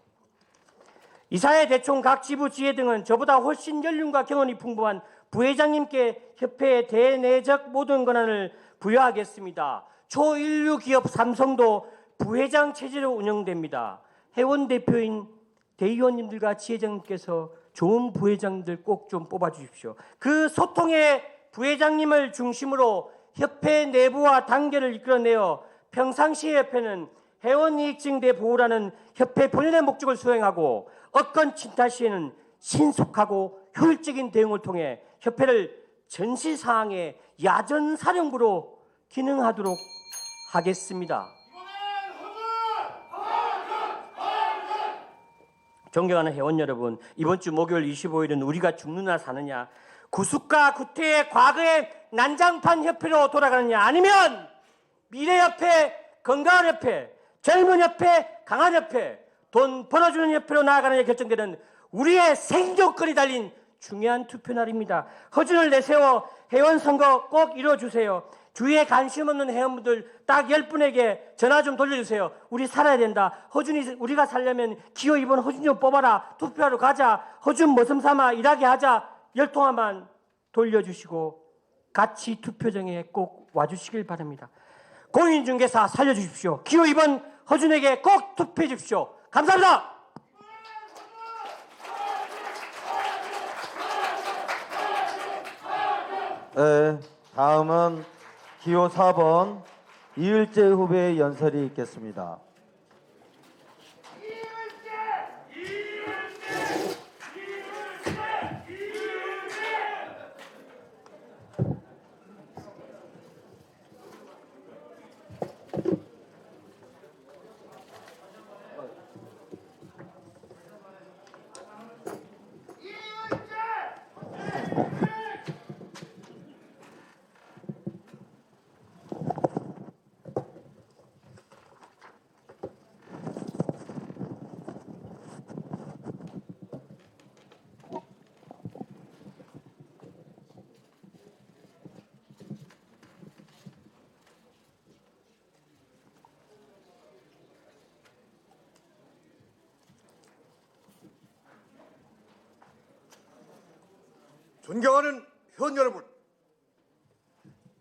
이사회 대총 각 지부 지회 등은 저보다 훨씬 연륜과 경험이 풍부한 부회장님께 협회의 대내적 모든 권한을 부여하겠습니다. 초인류 기업 삼성도 부회장 체제로 운영됩니다. 회원 대표인 대의원님들과 지회장님께서 좋은 부회장들 꼭 좀 뽑아주십시오. 그 소통의 부회장님을 중심으로 협회 내부와 단계를 이끌어내어 평상시에 협회는 회원 이익 증대 보호라는 협회 본연의 목적을 수행하고 어건 침탈 시에는 신속하고 효율적인 대응을 통해 협회를 전시사항의 야전사령부로 기능하도록 하겠습니다. 존경하는 회원 여러분, 이번 주 목요일 25일은 우리가 죽느냐 사느냐, 구숙과 구태의 과거의 난장판 협회로 돌아가느냐, 아니면 미래 협회, 건강한 협회, 젊은 협회, 강한 협회, 돈 벌어주는 협회로 나아가느냐 결정되는 우리의 생존권이 달린 중요한 투표날입니다. 허준을 내세워 회원 선거 꼭 이뤄주세요. 주위에 관심 없는 회원분들 딱 10분에게 전화 좀 돌려주세요. 우리 살아야 된다. 허준이 우리가 살려면 기호 2번 허준 좀 뽑아라. 투표하러 가자. 허준 머슴 삼아 일하게 하자. 10통화만 돌려주시고 같이 투표장에 꼭 와주시길 바랍니다. 공인중개사 살려주십시오. 기호 2번 허준에게 꼭 투표해 주십시오. 감사합니다. 네, 다음은 기호 4번 이을재 후보의 연설이 있겠습니다. 존경하는 회원 여러분,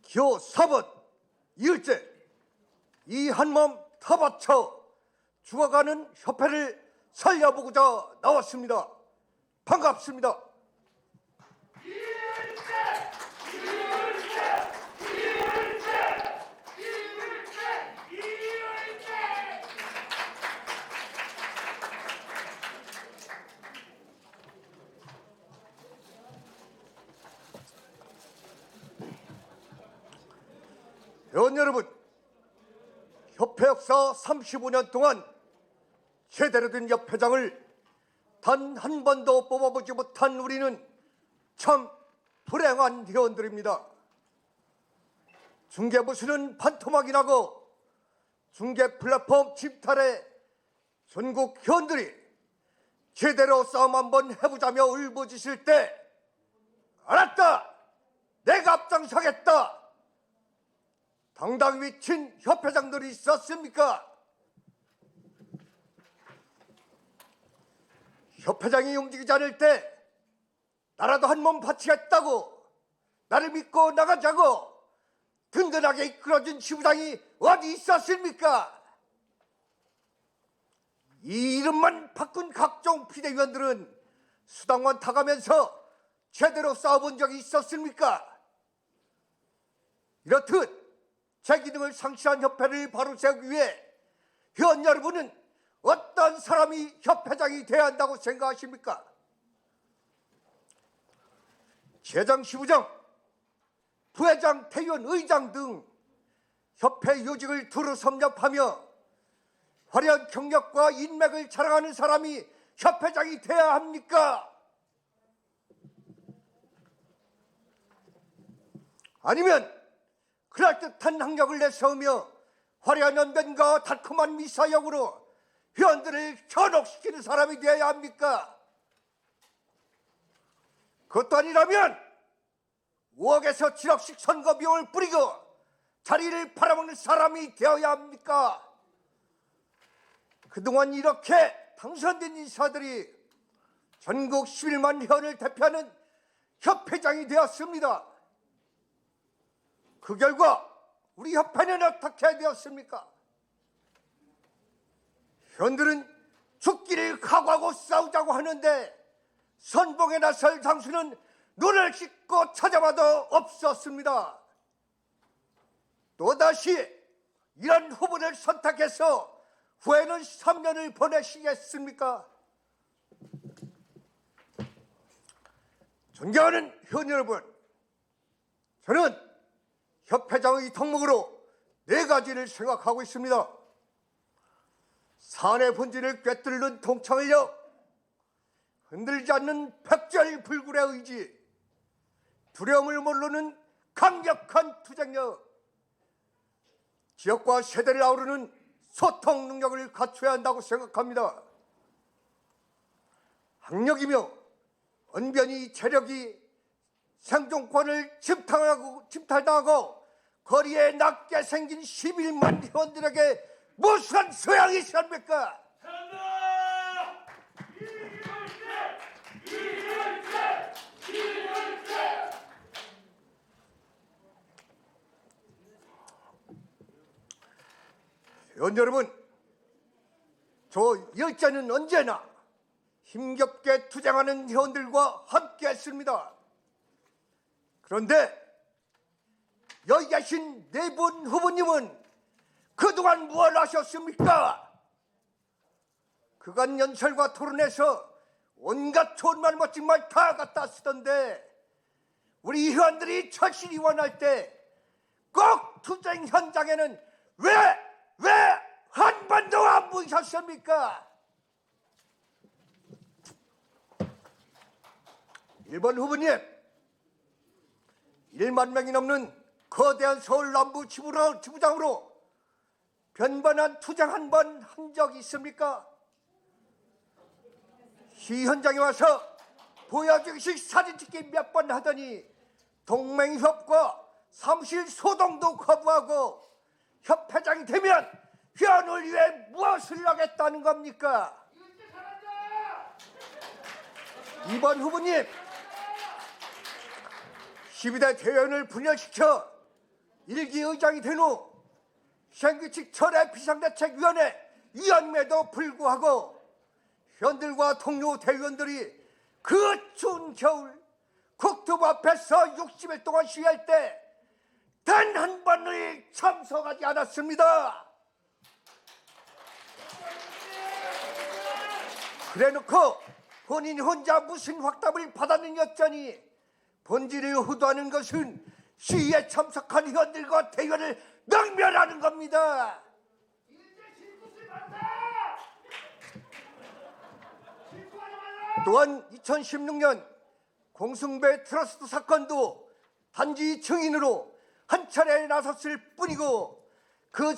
기호 4번 이을재 이 한몸 다 바쳐 죽어가는 협회를 살려보고자 나왔습니다. 반갑습니다. 회원 여러분, 협회 역사 35년 동안 제대로 된 협회장을 단 한 번도 뽑아보지 못한 우리는 참 불행한 회원들입니다. 중개부수는 반토막이 나고 중개 플랫폼 침탈에 전국 회원들이 제대로 싸움 한번 해보자며 울부짖을 때 알았다! 내가 앞장서겠다! 당당 미친 협회장들이 있었습니까? 협회장이 움직이지 않을 때 나라도 한 몸 바치겠다고 나를 믿고 나가자고 든든하게 이끌어준 지부장이 어디 있었습니까? 이 이름만 바꾼 각종 비대위원들은 수당만 타가면서 제대로 싸워본 적이 있었습니까? 이렇듯 제 기능을 상실한 협회를 바로 세우기 위해 회원 여러분은 어떤 사람이 협회장이 돼야 한다고 생각하십니까? 재장, 시부장, 부회장, 대의원, 의장 등 협회 요직을 두루 섭렵하며 화려한 경력과 인맥을 자랑하는 사람이 협회장이 돼야 합니까? 아니면 그럴듯한 학력을 내세우며 화려한 연변과 달콤한 미사역으로 회원들을 현혹시키는 사람이 되어야 합니까? 그것도 아니라면 5억에서 7억씩 선거 비용을 뿌리고 자리를 팔아먹는 사람이 되어야 합니까? 그동안 이렇게 당선된 인사들이 전국 11만 회원을 대표하는 협회장이 되었습니다. 그 결과 우리 협회는 어떻게 되었습니까? 회원들은 죽기를 각오하고 싸우자고 하는데 선봉에 나설 장수는 눈을 씻고 찾아봐도 없었습니다. 또다시 이런 후보를 선택해서 후에는 3년을 보내시겠습니까? 존경하는 회원 여러분, 저는 협회장의 덕목으로 4가지를 생각하고 있습니다. 사안의 본질을 꿰뚫는 통창의력, 흔들지 않는 백절불굴의 의지, 두려움을 모르는 강력한 투쟁력, 지역과 세대를 아우르는 소통 능력을 갖춰야 한다고 생각합니다. 학력이며 언변이 재력이 생존권을 침탈당하고 거리에 낮게 생긴 11만 회원들에게 무슨 소양이 있습니까? 회원 여러분, 저 열자는 언제나 힘겹게 투쟁하는 회원들과 함께 했습니다. 그런데 여기 계신 4분 후보님은 그동안 무엇을 하셨습니까? 그간 연설과 토론에서 온갖 좋은 말 멋진 말 다 갖다 쓰던데 우리 회원들이 절실히 원할 때 꼭 투쟁 현장에는 왜 한 번도 안 보이셨습니까? 1번 후보님, 1만 명이 넘는 거대한 서울 남부 지부장으로 변변한 투쟁 한 번 한 적이 있습니까? 시 현장에 와서 보여주기식 사진 찍기 몇 번 하더니 동맹협과 사무실 소동도 거부하고 협회장이 되면 회원을 위해 무엇을 하겠다는 겁니까? 2번 후보님, 12대 대회원을 분열시켜 1기 의장이 된 후 생규칙 철회 비상대책위원회 위원임에도 불구하고 회원들과 동료 대의원들이 그 추운 겨울 국토부 앞에서 60일 동안 시위할 때 단 한 번을 참석하지 않았습니다. 그래놓고 본인 혼자 무슨 확답을 받았느냐 했더니 본질을 호도하는 것은 시위에 참석한 회원들과 대의원을 능멸하는 겁니다. 또한 2016년 공승배 트러스트 사건도 단지 증인으로 한 차례 나섰을 뿐이고 그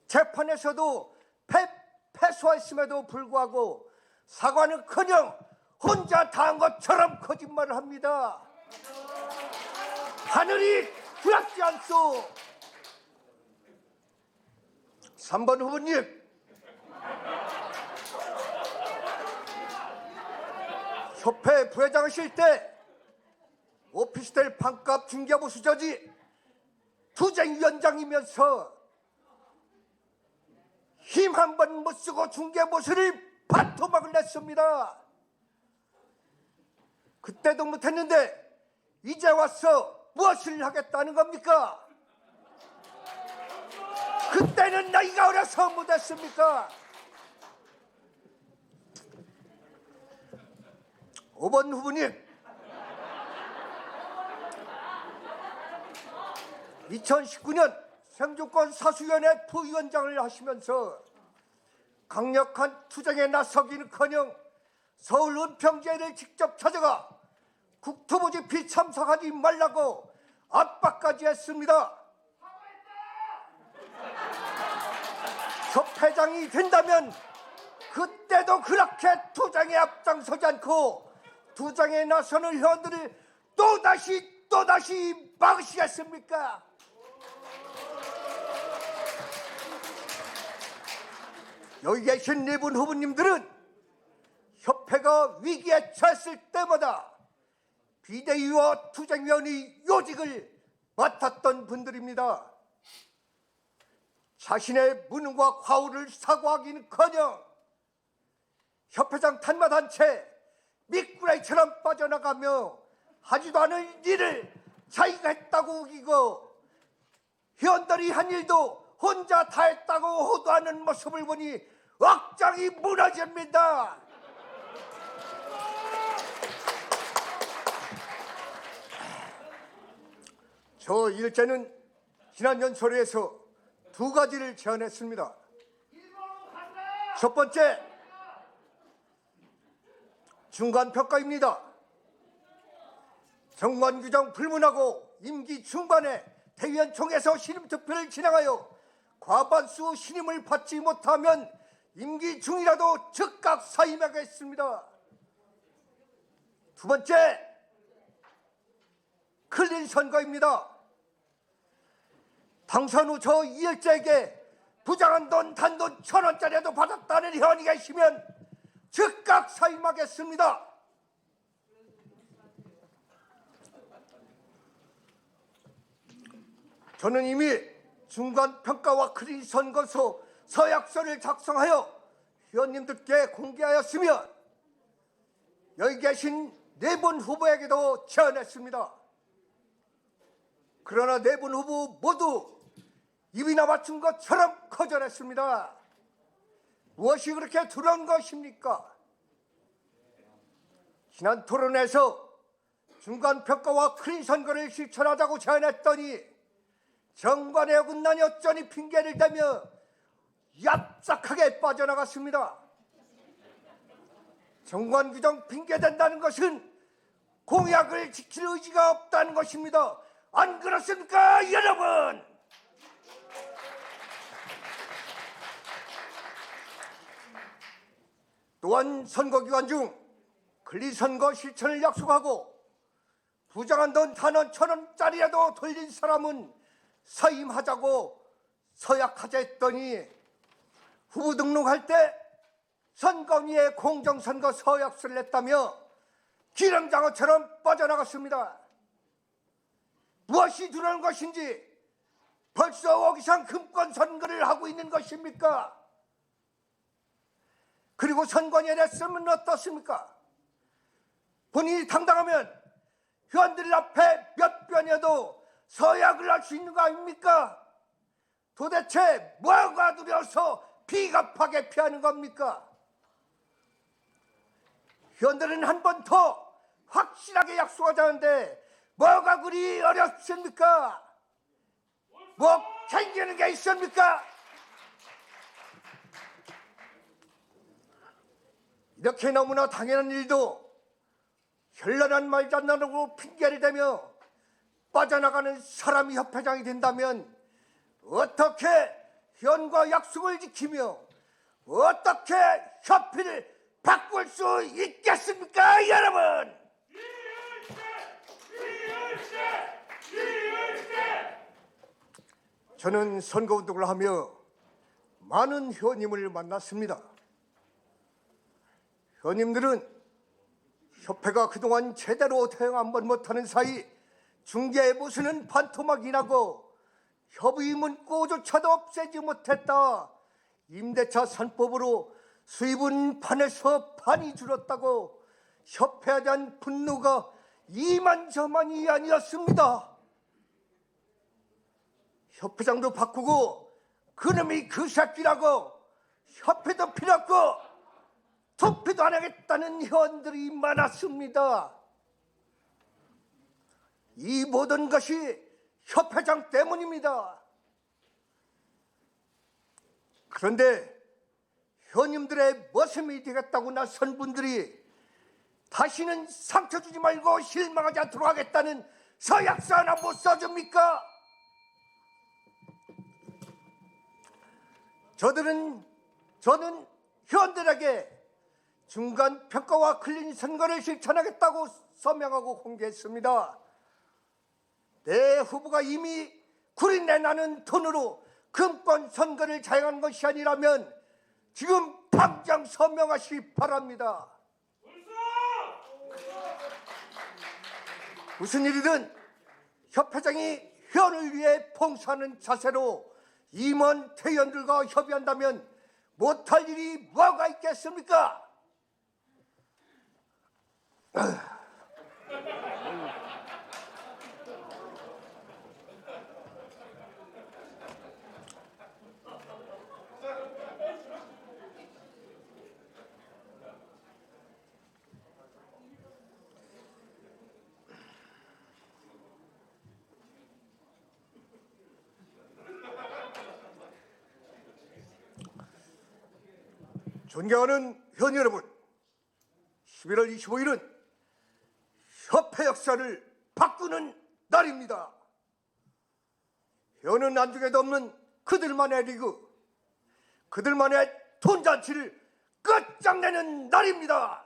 재판에서도 패소했음에도 불구하고 사과는커녕 혼자 당한 것처럼 거짓말을 합니다. 하늘이 두렵지 않소. 3번 후보님, 협회 부회장하실 때 오피스텔 반값 중개보수 저지 투쟁위원장이면서 힘 한 번 못 쓰고 중개보수를 반토막을 냈습니다. 그때도 못했는데 이제 와서 무엇을 하겠다는 겁니까? 그때는 나이가 어려서 못했습니까? 5번 후보님, 2019년 생존권 사수위원회 부위원장을 하시면서 강력한 투쟁에 나서기는커녕 서울 은평제를 직접 찾아가 국토부 집회 참석하지 말라고 압박까지 했습니다. 협회장이 된다면 그때도 그렇게 투쟁에 앞장서지 않고 투쟁에 나서는 회원들을 또다시 막으시겠습니까? 여기 계신 4분 후보님들은 협회가 위기에 처했을 때마다 비대위와 투쟁위원회 요직을 맡았던 분들입니다. 자신의 무능과 과오를 사과하기는커녕 협회장 탄마단체 미꾸라지처럼 빠져나가며 하지도 않은 일을 자기가 했다고 우기고 회원들이 한 일도 혼자 다 했다고 호도하는 모습을 보니 억장이 무너집니다. 저 일제는 지난 연설에서 두 가지를 제안했습니다. 첫 번째, 중간평가입니다. 정관 규정 불문하고 임기 중반에 대의원 총회에서 신임투표를 진행하여 과반수 신임을 받지 못하면 임기 중이라도 즉각 사임하겠습니다. 두 번째, 클린 선거입니다. 당선 후 저 이일제에게 부당한 돈 단돈 1,000원짜리라도 받았다는 회원이 계시면 즉각 사임하겠습니다. 저는 이미 중간평가와 클린 선거소 서약서를 작성하여 회원님들께 공개하였으며 여기 계신 네 분 후보에게도 제안했습니다. 그러나 네 분 후보 모두 입이나 맞춘 것처럼 거절했습니다. 무엇이 그렇게 두려운 것입니까? 지난 토론에서 중간평가와 클린 선거를 실천하자고 제안했더니 정관의 어긋나니 어쩌니 핑계를 대며 얍삭하게 빠져나갔습니다. 정관 규정 핑계댄다는 것은 공약을 지킬 의지가 없다는 것입니다. 안 그렇습니까, 여러분? 또한 선거 기간 중 클린 선거 실천을 약속하고 부당한 돈 단원 1,000원짜리라도 돌린 사람은 사임하자고 서약하자 했더니 후보 등록할 때 선관위에 공정선거 서약서를 냈다며 기름장어처럼 빠져나갔습니다. 무엇이 두려운 것인지 벌써 어기상 금권 선거를 하고 있는 것입니까? 그리고 선관위에 냈으면 어떻습니까? 본인이 당당하면 회원들 앞에 몇 번이라도 서약을 할 수 있는 거 아닙니까? 도대체 뭐가 두려워서 비겁하게 피하는 겁니까? 회원들은 한 번 더 확실하게 약속하자는데 뭐가 그리 어렵습니까? 뭐 챙기는 게 있습니까? 이렇게 너무나 당연한 일도 현란한 말도 안 나누고 핑계를 대며 빠져나가는 사람이 협회장이 된다면 어떻게 회원과 약속을 지키며 어떻게 협회를 바꿀 수 있겠습니까, 여러분? 저는 선거운동을 하며 많은 회원님을 만났습니다. 회원님들은 협회가 그동안 제대로 대응 한번 못하는 사이 중개에 무슨은 반토막이 나고 협의 문구조차도 없애지 못했다. 임대차 3법으로 수입은 반에서 반이 줄었다고 협회에 대한 분노가 이만저만이 아니었습니다. 협회장도 바꾸고 그놈이 그 새끼라고 협회도 필요 없고 투표도 안 하겠다는 회원들이 많았습니다. 이 모든 것이 협회장 때문입니다. 그런데 회원님들의 모습이 되겠다고 나선 분들이 다시는 상처 주지 말고 실망하지 않도록 하겠다는 서약서 하나 못 써줍니까? 저는 회원들에게 중간 평가와 클린 선거를 실천하겠다고 서명하고 공개했습니다. 내 후보가 이미 구린내 나는 돈으로 금권 선거를 자행한 것이 아니라면 지금 당장 서명하시기 바랍니다. 무슨 일이든 협회장이 회원을 위해 봉사하는 자세로 임원 회원들과 협의한다면 못할 일이 뭐가 있겠습니까? 존경하는 회원 여러분, 11월 25일은 협회 역사를 바꾸는 날입니다. 회원은 안중에도 없는 그들만의 리그, 그들만의 돈잔치를 끝장내는 날입니다.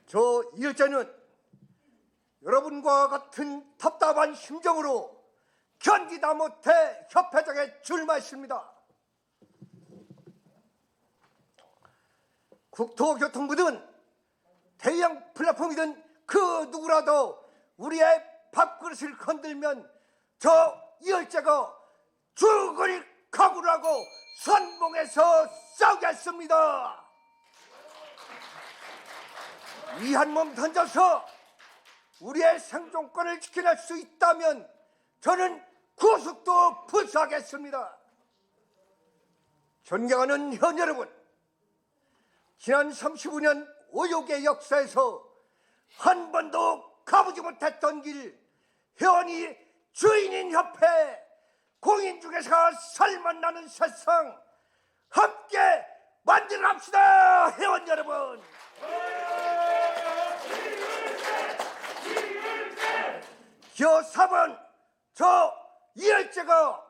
저 이일제는 여러분과 같은 답답한 심정으로 견디다 못해 협회장에 출마했습니다. 국토교통부든 대형 플랫폼이든 그 누구라도 우리의 밥그릇을 건들면 저 이일제가 죽을 각오를 하고 선봉에서 싸우겠습니다. 이 한 몸 던져서 우리의 생존권을 지켜낼 수 있다면 저는 구속도 불사하겠습니다. 존경하는 회원 여러분, 지난 35년 오욕의 역사에서 한 번도 가보지 못했던 길, 회원이 주인인 협회, 공인중개사 살맛나는 세상 함께 만들어갑시다. 회원 여러분, 기호 4번 저 이일제가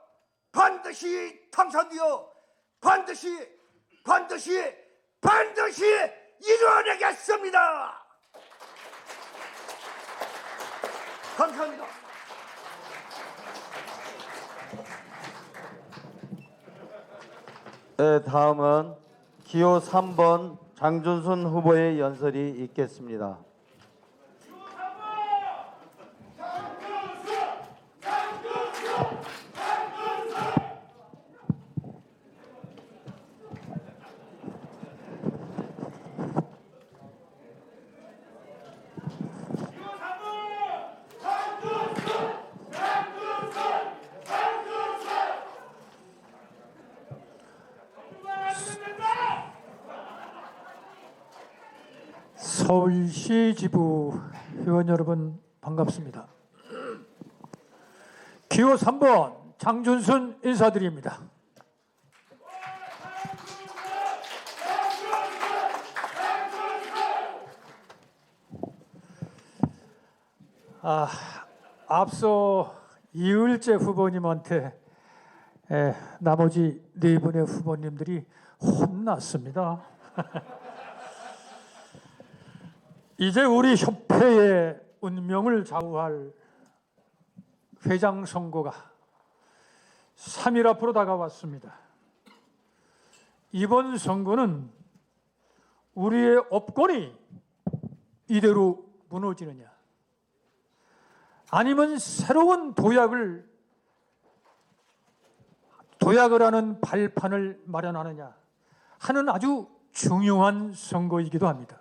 반드시 당선되어 반드시 이루어내겠습니다. 감사합니다. 네, 다음은 기호 3번 장준순 후보의 연설이 있겠습니다. 서울시 지부 회원 여러분 반갑습니다. 기호 3번 장준순 인사드립니다. 앞서 이을재 후보님한테 나머지 네 분의 후보님들이 혼났습니다. 이제 우리 협회의 운명을 좌우할 회장 선거가 3일 앞으로 다가왔습니다. 이번 선거는 우리의 업권이 이대로 무너지느냐, 아니면 새로운 도약을 하는 발판을 마련하느냐 하는 아주 중요한 선거이기도 합니다.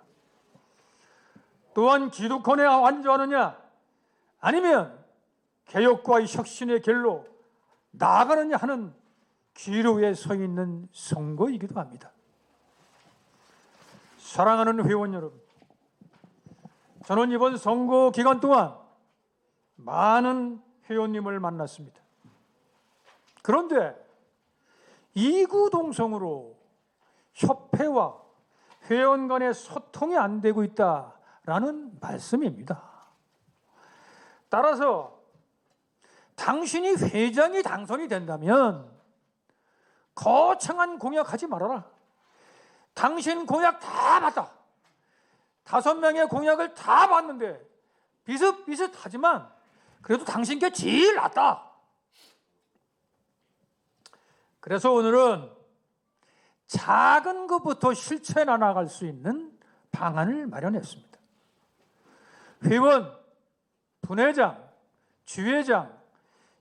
또한 기득권에 완주하느냐 아니면 개혁과 혁신의 길로 나아가느냐 하는 기로에 서 있는 선거이기도 합니다. 사랑하는 회원 여러분, 저는 이번 선거 기간 동안 많은 회원님을 만났습니다. 그런데 이구동성으로 협회와 회원 간의 소통이 안 되고 있다라는 말씀입니다. 따라서 당신이 회장이 당선이 된다면 거창한 공약하지 말아라. 당신 공약 다 봤다. 5명의 공약을 다 봤는데 비슷비슷하지만 그래도 당신 게 제일 낫다. 그래서 오늘은 작은 것부터 실천해 나갈 수 있는 방안을 마련했습니다. 회원, 분회장, 주회장,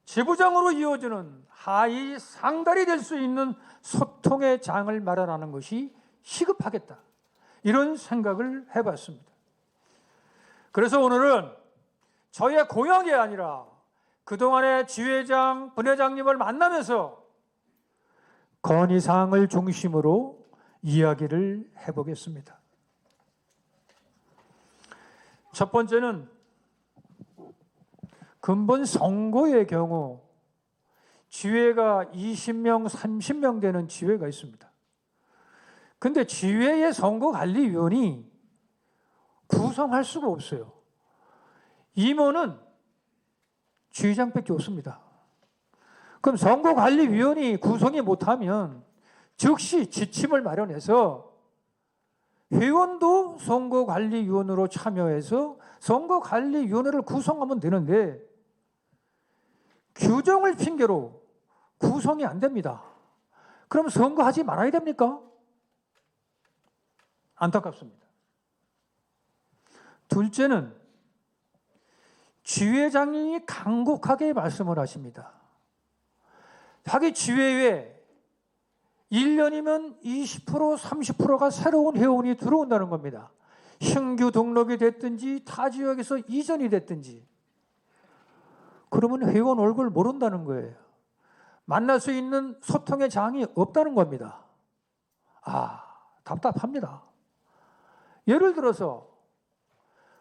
지부장으로 이어지는 하위 상달이 될 수 있는 소통의 장을 마련하는 것이 시급하겠다. 이런 생각을 해봤습니다. 그래서 오늘은 저의 공약이 아니라 그동안의 지회장, 분회장님을 만나면서 건의사항을 중심으로 이야기를 해보겠습니다. 첫 번째는 근본 선거의 경우 지회가 20명, 30명 되는 지회가 있습니다. 근데 지회의 선거관리위원이 구성할 수가 없어요. 임원은 지회장밖에 없습니다. 그럼 선거관리위원이 구성이 못하면 즉시 지침을 마련해서 회원도 선거관리위원으로 참여해서 선거관리위원회를 구성하면 되는데 규정을 핑계로 구성이 안 됩니다. 그럼 선거하지 말아야 됩니까? 안타깝습니다. 둘째는 지회장이 간곡하게 말씀을 하십니다. 자기 지회에 1년이면 20%, 30%가 새로운 회원이 들어온다는 겁니다. 신규 등록이 됐든지 타 지역에서 이전이 됐든지. 그러면 회원 얼굴 모른다는 거예요. 만날 수 있는 소통의 장이 없다는 겁니다. 답답합니다. 예를 들어서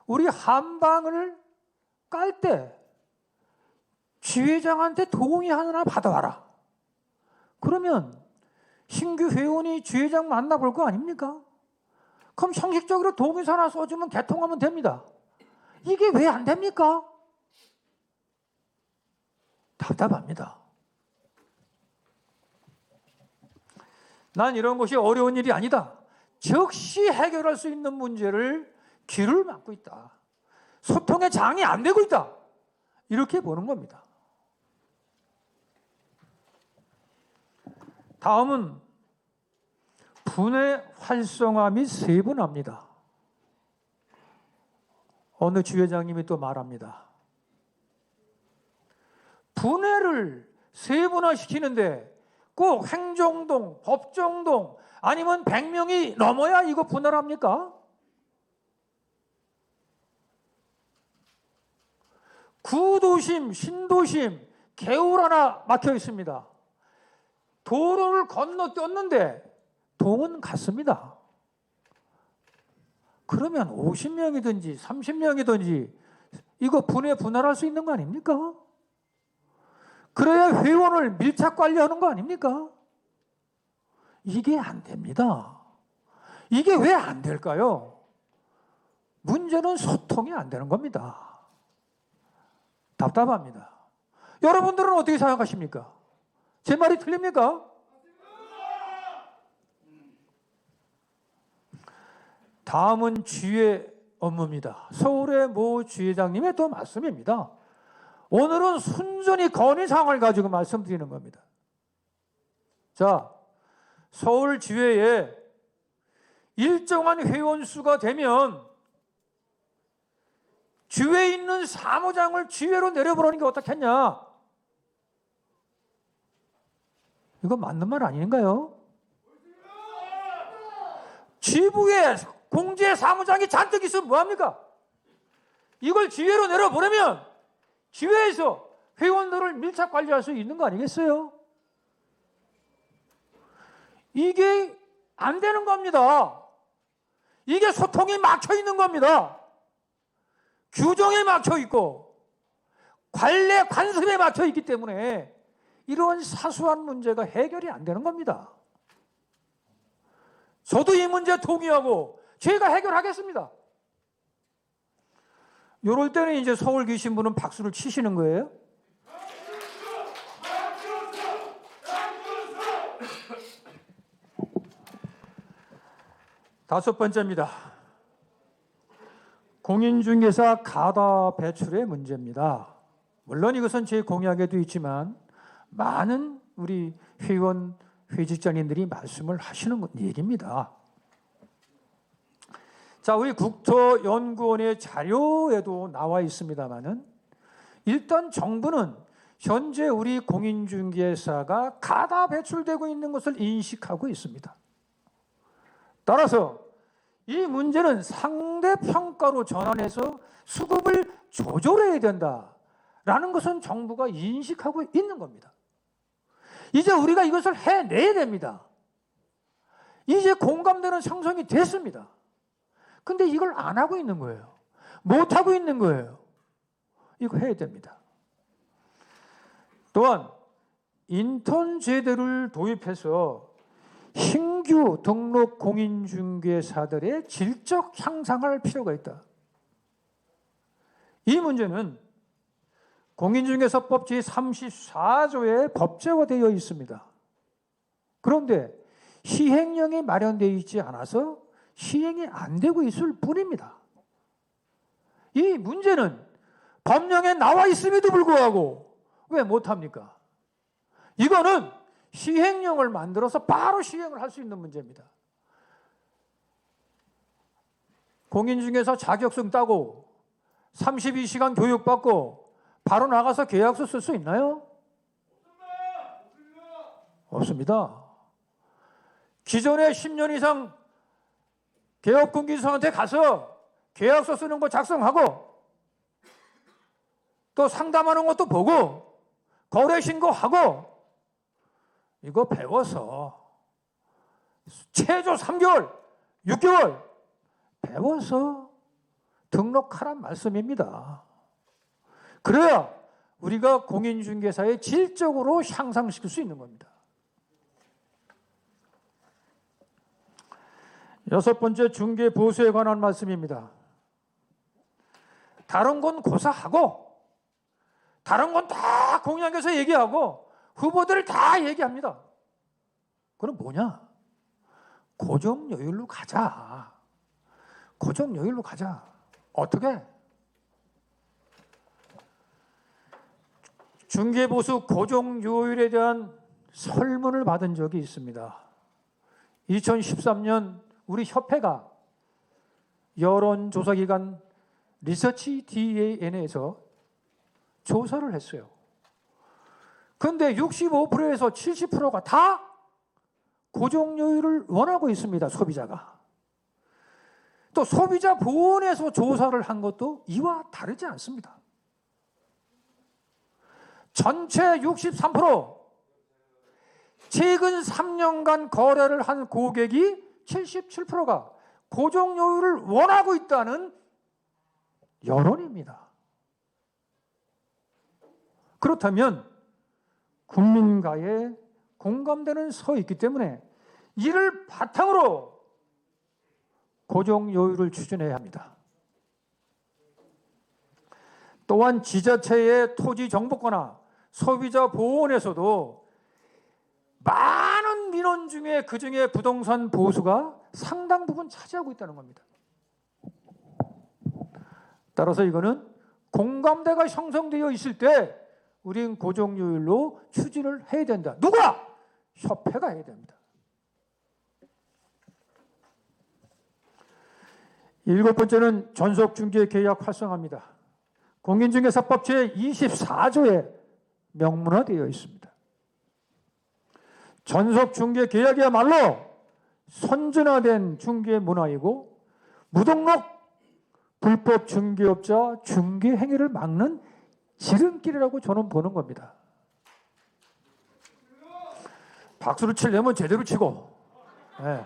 우리 한방을 깔 때 지회장한테 동의 하나 받아와라. 그러면 신규 회원이 지회장 만나볼 거 아닙니까? 그럼 형식적으로 동의서 하나 써주면 개통하면 됩니다. 이게 왜 안 됩니까? 답답합니다. 난 이런 것이 어려운 일이 아니다. 즉시 해결할 수 있는 문제를 길을 막고 있다. 소통의 장이 안 되고 있다. 이렇게 보는 겁니다. 다음은 분의 활성화 및 세분화입니다. 어느 지회장님이 또 말합니다. 분해를 세분화시키는데 꼭 행정동, 법정동 아니면 100명이 넘어야 이거 분할을 합니까? 구도심, 신도심, 개울 하나 막혀 있습니다. 도로를 건너뛰었는데 동은 같습니다. 그러면 50명이든지 30명이든지 이거 분할할 수 있는 거 아닙니까? 그래야 회원을 밀착 관리하는 거 아닙니까? 이게 안 됩니다. 이게 왜 안 될까요? 문제는 소통이 안 되는 겁니다. 답답합니다. 여러분들은 어떻게 생각하십니까? 제 말이 틀립니까? 다음은 지회 업무입니다. 서울의 모 지회장님의 또 말씀입니다. 오늘은 순전히 건의사항을 가지고 말씀드리는 겁니다. 자, 서울 지회에 일정한 회원 수가 되면 지회에 있는 사무장을 지회로 내려보라는 게 어떻겠냐? 이거 맞는 말 아닌가요? 지부에 공제 사무장이 잔뜩 있으면 뭐합니까? 이걸 지회로 내려보내면 지회에서 회원들을 밀착 관리할 수 있는 거 아니겠어요? 이게 안 되는 겁니다. 이게 소통이 막혀 있는 겁니다. 규정에 막혀 있고 관례 관습에 막혀 있기 때문에 이런 사소한 문제가 해결이 안 되는 겁니다. 저도 이 문제 동의하고 제가 해결하겠습니다. 이럴 때는 이제 서울 계신 분은 박수를 치시는 거예요. 다섯 번째입니다. 공인중개사 가다 배출의 문제입니다. 물론 이것은 제 공약에도 있지만 많은 우리 회원, 회직자님들이 말씀을 하시는 얘기입니다. 자, 우리 국토연구원의 자료에도 나와 있습니다만은 일단 정부는 현재 우리 공인중개사가 가다 배출되고 있는 것을 인식하고 있습니다. 따라서 이 문제는 상대평가로 전환해서 수급을 조절해야 된다라는 것은 정부가 인식하고 있는 겁니다. 이제 우리가 이것을 해내야 됩니다. 이제 공감대는 형성이 됐습니다. 근데 이걸 안 하고 있는 거예요. 못하고 있는 거예요. 이거 해야 됩니다. 또한 인턴 제도를 도입해서 신규 등록 공인중개사들의 질적 향상할 필요가 있다. 이 문제는 공인중개사법 제34조에 법제화되어 있습니다. 그런데 시행령이 마련되어 있지 않아서 시행이 안 되고 있을 뿐입니다. 이 문제는 법령에 나와 있음에도 불구하고 왜 못합니까? 이거는 시행령을 만들어서 바로 시행을 할 수 있는 문제입니다. 공인중개사 자격증 따고 32시간 교육받고 바로 나가서 계약서 쓸 수 있나요? 없습니다. 기존에 10년 이상 개업공개사한테 가서 계약서 쓰는 거 작성하고 또 상담하는 것도 보고 거래 신고하고 이거 배워서 최소 3개월, 6개월 배워서 등록하란 말씀입니다. 그래야 우리가 공인중개사의 질적으로 향상시킬 수 있는 겁니다. 6번째 중개보수에 관한 말씀입니다. 다른 건 고사하고 다른 건 다 공약에서 얘기하고 후보들을 다 얘기합니다. 그럼 뭐냐? 고정요율로 가자. 고정요율로 가자. 어떻게? 중개보수 고정요율에 대한 설문을 받은 적이 있습니다. 2013년 우리 협회가 여론조사기관 리서치 DAN에서 조사를 했어요. 그런데 65%에서 70%가 다 고정요율을 원하고 있습니다. 소비자가. 또 소비자 보호원에서 조사를 한 것도 이와 다르지 않습니다. 전체 63%, 최근 3년간 거래를 한 고객이 77%가 고정요율을 원하고 있다는 여론입니다. 그렇다면 국민과의 공감대는 서 있기 때문에 이를 바탕으로 고정요율을 추진해야 합니다. 또한 지자체의 토지정보과나 소비자 보호원에서도 많은 민원 중에 그중에 부동산 보수가 상당 부분 차지하고 있다는 겁니다. 따라서 이거는 공감대가 형성되어 있을 때 우린 고정요율로 추진을 해야 된다. 누가? 협회가 해야 됩니다. 7번째는 전속중개계약 활성화입니다. 공인중개사법 제24조에 명문화되어 있습니다. 전속중개계약이야말로 선진화된 중개문화이고 무등록 불법 중개업자 중개행위를 막는 지름길이라고 저는 보는 겁니다. 박수를 치려면 제대로 치고. 네.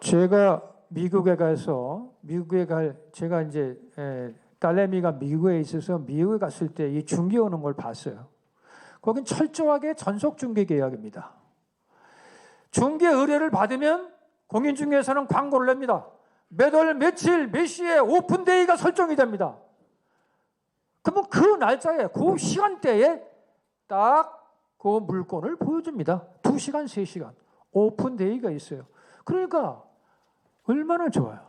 제가 미국에 가서 제가 이제 딸내미가 미국에 있어서 미국에 갔을 때 이 중개 오는 걸 봤어요. 거긴 철저하게 전속 중개 계약입니다. 중개 의뢰를 받으면 공인중개사는 광고를 냅니다. 몇 월 며칠 몇 시에 오픈데이가 설정이 됩니다. 그러면 그 날짜에 그 시간대에 딱 그 물건을 보여줍니다. 2시간, 3시간 오픈데이가 있어요. 그러니까 얼마나 좋아요.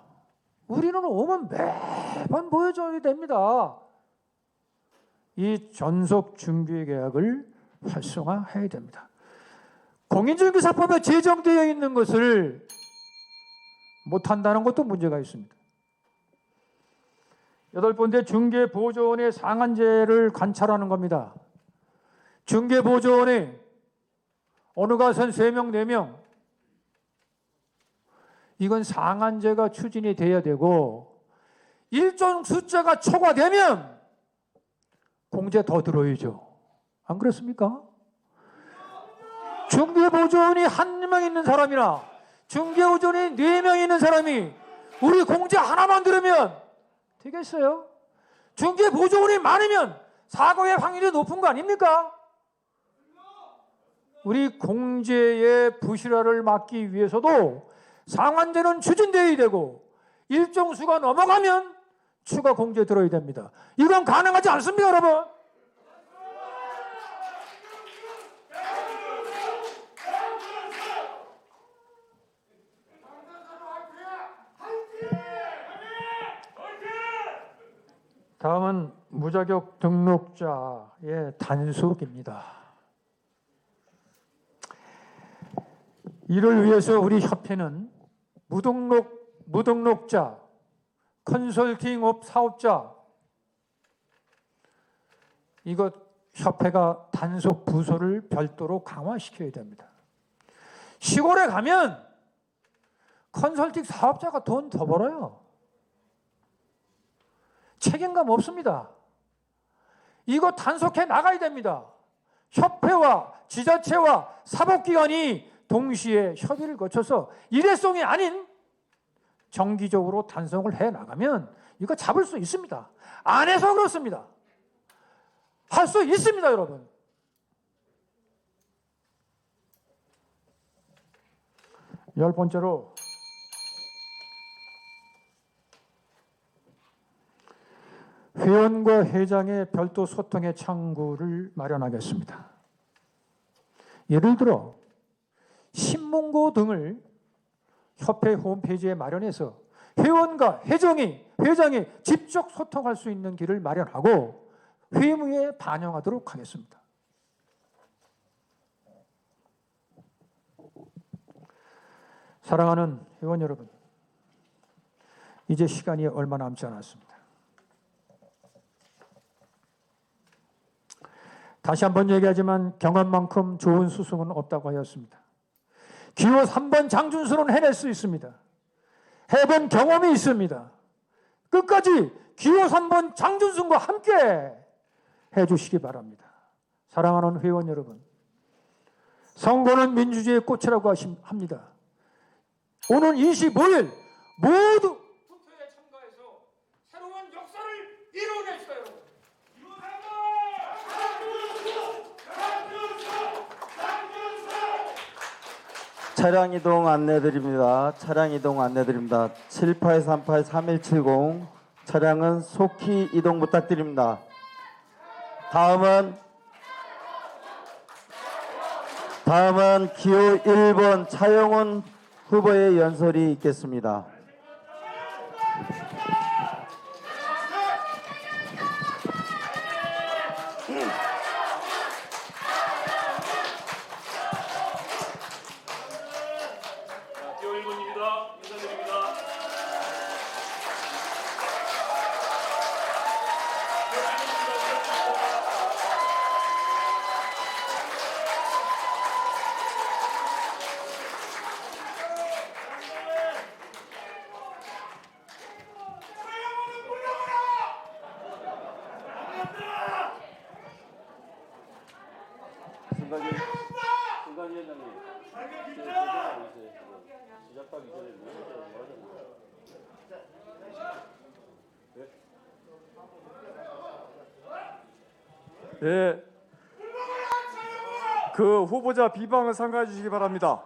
우리는 오면 매번 보여줘야 됩니다. 이 전속 중개 계약을 활성화해야 됩니다. 공인중개사법에 제정되어 있는 것을 못한다는 것도 문제가 있습니다. 8번째 중개보조원의 상한제를 관찰하는 겁니다. 중개보조원이 어느 가선 3명, 4명 이건 상한제가 추진이 돼야 되고 일정 숫자가 초과되면 공제 더 들어야죠. 안 그렇습니까? 중개보조원이 한 명 있는 사람이나 중개우존이 4명 있는 사람이 우리 공제 하나만 들으면 되겠어요? 중개보조원이 많으면 사고의 확률이 높은 거 아닙니까? 우리 공제의 부실화를 막기 위해서도 상한제는 추진되어야 되고 일정 수가 넘어가면 추가 공제 들어야 됩니다. 이건 가능하지 않습니까, 여러분? 다음은 무자격 등록자의 단속입니다. 이를 위해서 우리 협회는 무등록자, 컨설팅업 사업자 이것 협회가 단속 부서를 별도로 강화시켜야 됩니다. 시골에 가면 컨설팅 사업자가 돈 더 벌어요. 책임감 없습니다. 이거 단속해 나가야 됩니다. 협회와 지자체와 사법기관이 동시에 협의를 거쳐서 일회성이 아닌 정기적으로 단속을 해 나가면 이거 잡을 수 있습니다. 안 해서 그렇습니다. 할 수 있습니다, 여러분. 열 번째로 회원과 회장의 별도 소통의 창구를 마련하겠습니다. 예를 들어 신문고 등을 협회 홈페이지에 마련해서 회원과 회장이 직접 소통할 수 있는 길을 마련하고 회무에 반영하도록 하겠습니다. 사랑하는 회원 여러분, 이제 시간이 얼마 남지 않았습니다. 다시 한번 얘기하지만 경험만큼 좋은 스승은 없다고 하였습니다. 기호 3번 장준수는 해낼 수 있습니다. 해본 경험이 있습니다. 끝까지 기호 3번 장준수와 함께 해주시기 바랍니다. 사랑하는 회원 여러분, 선거는 민주주의의 꽃이라고 합니다. 오는 25일 모두 투표에 참가해서 새로운 역사를 이뤄냈어요. 차량 이동 안내드립니다. 차량 이동 안내드립니다. 7838-3170 차량은 속히 이동 부탁드립니다. 다음은 기호 1번 차영훈 후보의 연설이 있겠습니다. 기호 1번입니다. 인사드립니다. 순간위원장님, 시작하기 전에 네. 그 후보자 비방을 삼가해 주시기 바랍니다.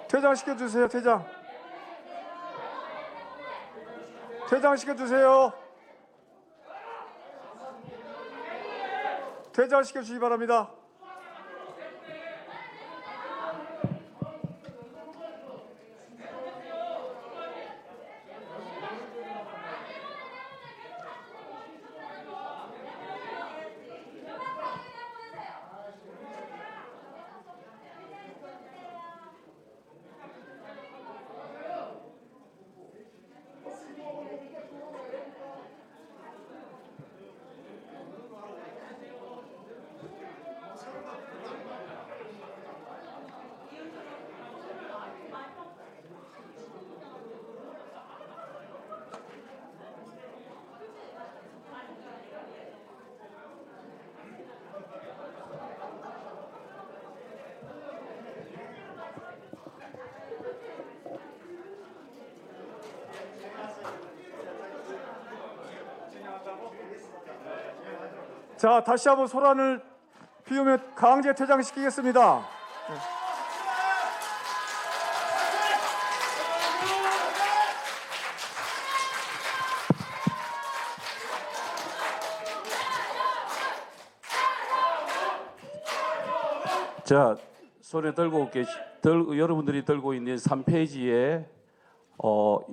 퇴장시켜 주세요. 퇴장시켜 주세요. 퇴장시켜 주시기 바랍니다. 자, 다시 한번 소란을 피우며 강제 퇴장시키겠습니다. 자, 손에 여러분들이 들고 있는 3페이지에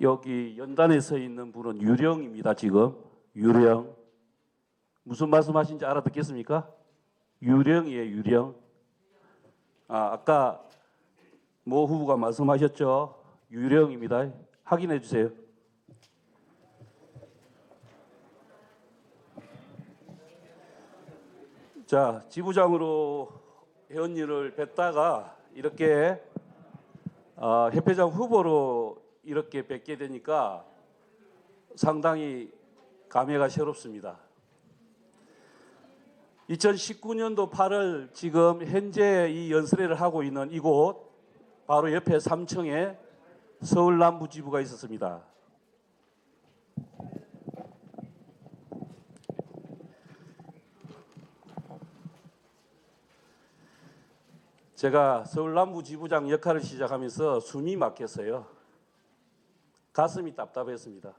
여기 연단에 서 있는 분은 유령입니다. 지금 유령. 무슨 말씀하신지 알아듣겠습니까? 유령이에요, 유령. 아까 모 후보가 말씀하셨죠? 유령입니다. 확인해 주세요. 자, 지부장으로 회원님을 뵙다가 이렇게 협회장 후보로 이렇게 뵙게 되니까 상당히 감회가 새롭습니다. 2019년도 8월 지금 현재 이 연설회를 하고 있는 이곳 바로 옆에 3층에 서울 남부 지부가 있었습니다. 제가 서울 남부 지부장 역할을 시작하면서 숨이 막혔어요. 가슴이 답답했습니다.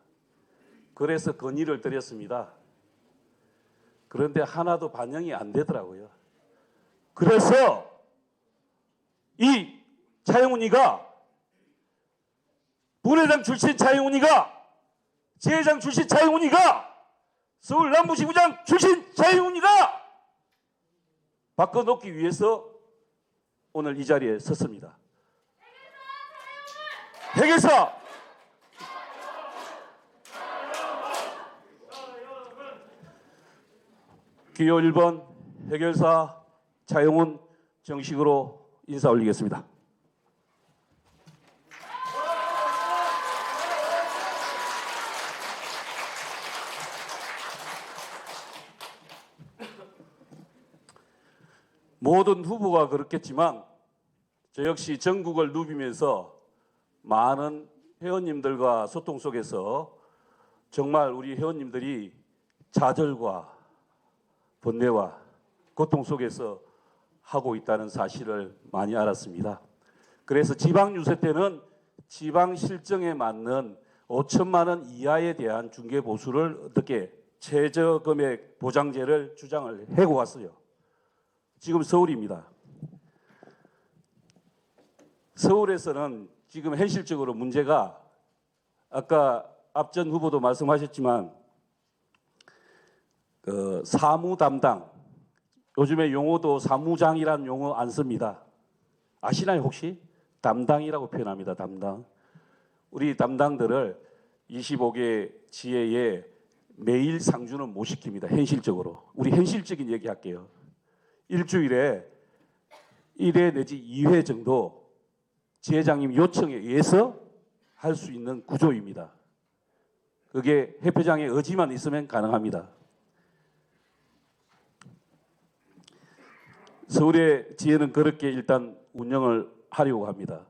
그래서 건의를 드렸습니다. 그런데 하나도 반영이 안 되더라고요. 그래서 이 차영훈이가 부회장 출신 차영훈이가 지회장 출신 차영훈이가 서울 남부지부장 출신 차영훈이가 바꿔놓기 위해서 오늘 이 자리에 섰습니다. 해결사 기호 1번 해결사 차영훈 정식으로 인사 올리겠습니다. 모든 후보가 그렇겠지만 저 역시 전국을 누비면서 많은 회원님들과 소통 속에서 정말 우리 회원님들이 좌절과 번뇌와 고통 속에서 하고 있다는 사실을 많이 알았습니다. 그래서 지방 유세 때는 지방 실정에 맞는 5천만 원 이하에 대한 중개 보수를 어떻게 최저 금액 보장제를 주장을 해고 왔어요. 지금 서울입니다. 서울에서는 지금 현실적으로 문제가 아까 앞전 후보도 말씀하셨지만 사무 담당, 요즘에 용어도 사무장이라는 용어 안 씁니다. 아시나요 혹시? 담당이라고 표현합니다. 담당. 우리 담당들을 25개 지회에 매일 상주는 못 시킵니다. 현실적으로. 우리 현실적인 얘기 할게요. 일주일에 1회 내지 2회 정도 지회장님 요청에 의해서 할 수 있는 구조입니다. 그게 협회장의 의지만 있으면 가능합니다. 서울의 지혜는 그렇게 일단 운영을 하려고 합니다.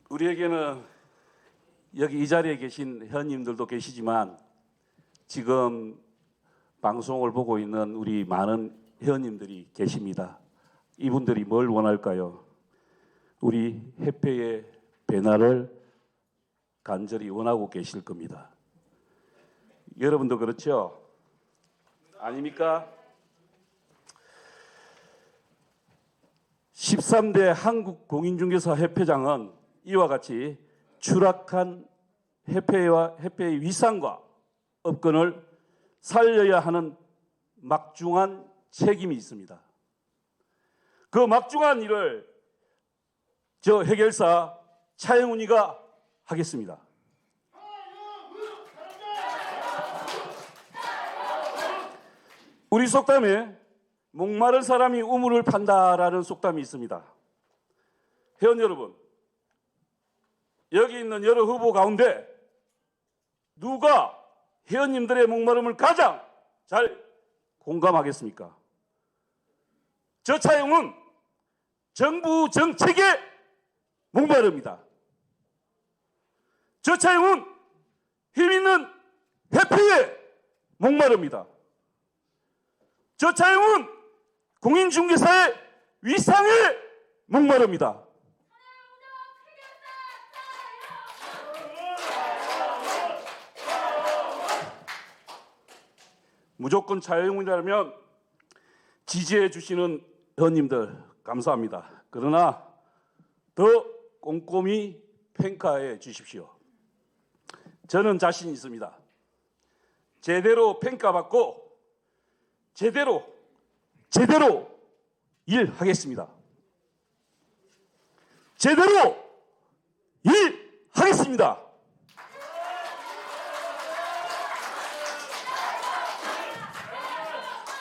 우리에게는 여기 이 자리에 계신 회원님들도 계시지만 지금 방송을 보고 있는 우리 많은 회원님들이 계십니다. 이분들이 뭘 원할까요? 우리 협회의 변화를 간절히 원하고 계실 겁니다. 여러분도 그렇죠? 아닙니까? 13대 한국공인중개사 협회장은 이와 같이 추락한 협회의 위상과 업권을 살려야 하는 막중한 책임이 있습니다. 그 막중한 일을 저 해결사 차영훈이가 하겠습니다. 우리 속담에 목마른 사람이 우물을 판다라는 속담이 있습니다. 회원 여러분, 여기 있는 여러 후보 가운데 누가 회원님들의 목마름을 가장 잘 공감하겠습니까? 저 차영훈 정부 정책에 목마릅니다. 저차용은 힘있는 회피에 목마릅니다. 저차용은 공인중개사의 위상에 목마릅니다. 무조건 차용이라면 지지해 주시는 의원님들 감사합니다. 그러나 더 꼼꼼히 평가해 주십시오. 저는 자신 있습니다. 제대로 평가받고 제대로 일하겠습니다. 제대로 일하겠습니다.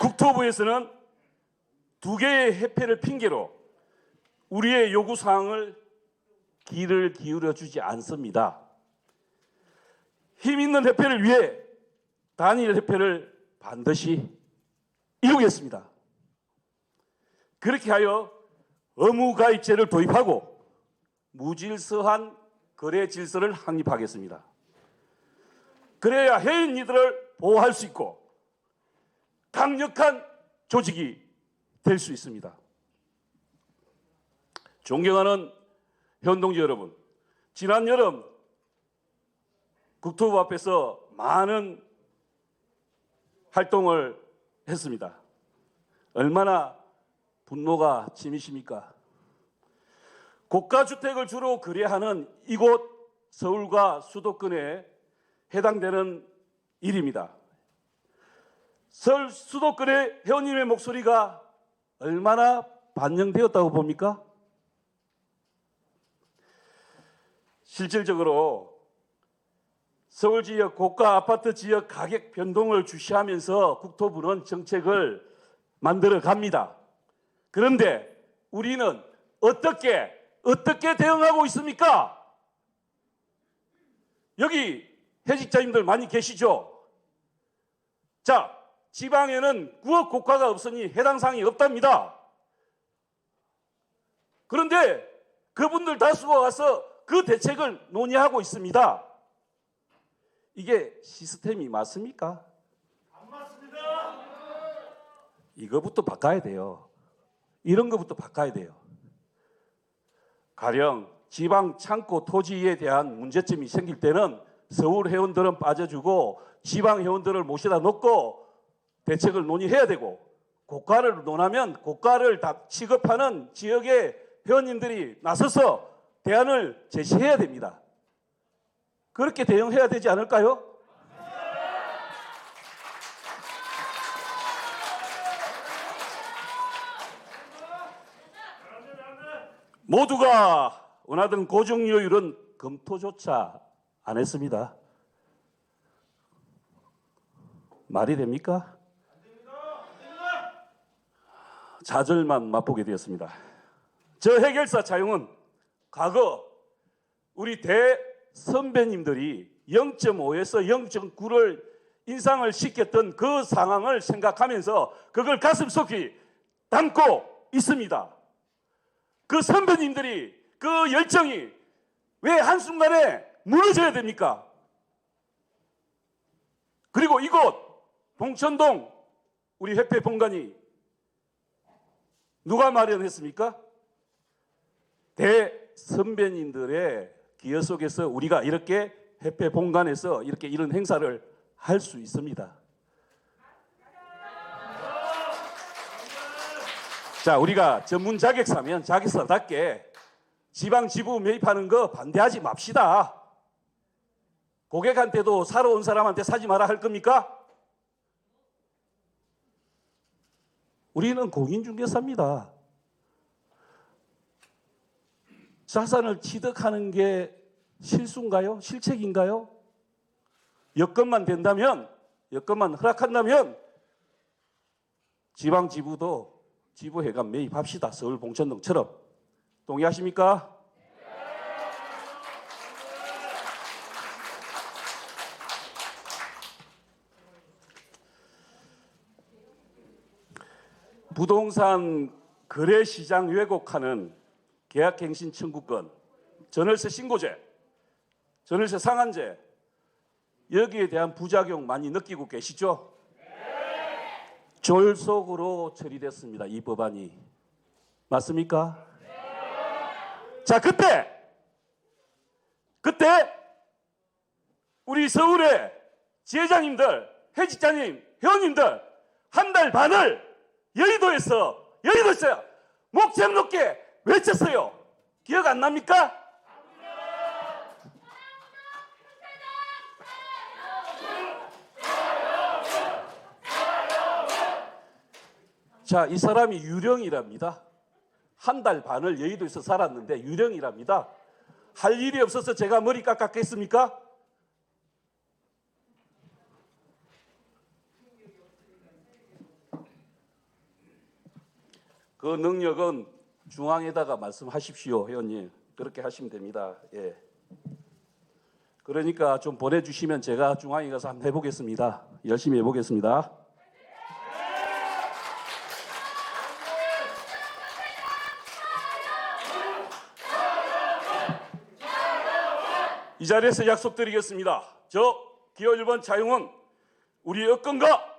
국토부에서는 두 개의 해패를 핑계로 우리의 요구 사항을 귀를 기울여 주지 않습니다. 힘 있는 해패를 위해 단일 해패를 반드시 이루겠습니다. 그렇게 하여 의무가입제를 도입하고 무질서한 거래 질서를 확립하겠습니다. 그래야 해인 이들을 보호할 수 있고 강력한 조직이 될 수 있습니다. 존경하는 현동지 여러분, 지난 여름 국토부 앞에서 많은 활동을 했습니다. 얼마나 분노가 치미십니까? 고가주택을 주로 거래하는 이곳 서울과 수도권에 해당되는 일입니다. 서울 수도권의 회원님의 목소리가 얼마나 반영되었다고 봅니까? 실질적으로 서울 지역 고가 아파트 지역 가격 변동을 주시하면서 국토부는 정책을 만들어 갑니다. 그런데 우리는 어떻게 대응하고 있습니까? 여기 해직자님들 많이 계시죠? 자, 지방에는 9억 고가가 없으니 해당 사항이 없답니다. 그런데 그분들 다수가 와서 그 대책을 논의하고 있습니다. 이게 시스템이 맞습니까? 안 맞습니다. 이거부터 바꿔야 돼요. 이런 거부터 바꿔야 돼요. 가령 지방 창고 토지에 대한 문제점이 생길 때는 서울 회원들은 빠져주고 지방 회원들을 모셔다 놓고 대책을 논의해야 되고, 고가를 논하면 고가를 다 취급하는 지역의 회원님들이 나서서 대안을 제시해야 됩니다. 그렇게 대응해야 되지 않을까요? 모두가 원하던 고정료율은 검토조차 안 했습니다. 말이 됩니까? 좌절만 맛보게 되었습니다. 저 해결사 차용은 과거 우리 대선배님들이 0.5에서 0.9를 인상을 시켰던 그 상황을 생각하면서 그걸 가슴속에 담고 있습니다. 그 선배님들이 그 열정이 왜 한순간에 무너져야 됩니까? 그리고 이곳 봉천동 우리 협회 본관이 누가 마련했습니까? 대선배님들의 기여 속에서 우리가 이렇게 협회 본관에서 이렇게 이런 행사를 할 수 있습니다. 자, 우리가 전문 자격사면 자격사답게 지방 지부 매입하는 거 반대하지 맙시다. 고객한테도 사러 온 사람한테 사지 마라 할 겁니까? 우리는 공인중개사입니다. 자산을 취득하는 게 실수인가요? 실책인가요? 여건만 된다면, 여건만 허락한다면 지방 지부도 지부회관 매입합시다. 서울 봉천동처럼. 동의하십니까? 부동산 거래시장 왜곡하는 계약갱신 청구권, 전월세 신고제, 전월세 상한제, 여기에 대한 부작용 많이 느끼고 계시죠? 졸속으로 처리됐습니다. 이 법안이. 맞습니까? 자, 그때 우리 서울의 지회장님들, 해직자님, 회원님들 한 달 반을 여의도에서 목청 높게 외쳤어요. 기억 안 납니까? 자, 이 사람이 유령이랍니다. 한 달 반을 여의도에서 살았는데 유령이랍니다. 할 일이 없어서 제가 머리 깎았겠습니까? 그 능력은 중앙에다가 말씀하십시오, 회원님. 그렇게 하시면 됩니다. 예. 그러니까 좀 보내주시면 제가 중앙에 가서 한번 해보겠습니다. 열심히 해보겠습니다. 이 자리에서 약속드리겠습니다. 저 기호 1번 차용은 우리 여건과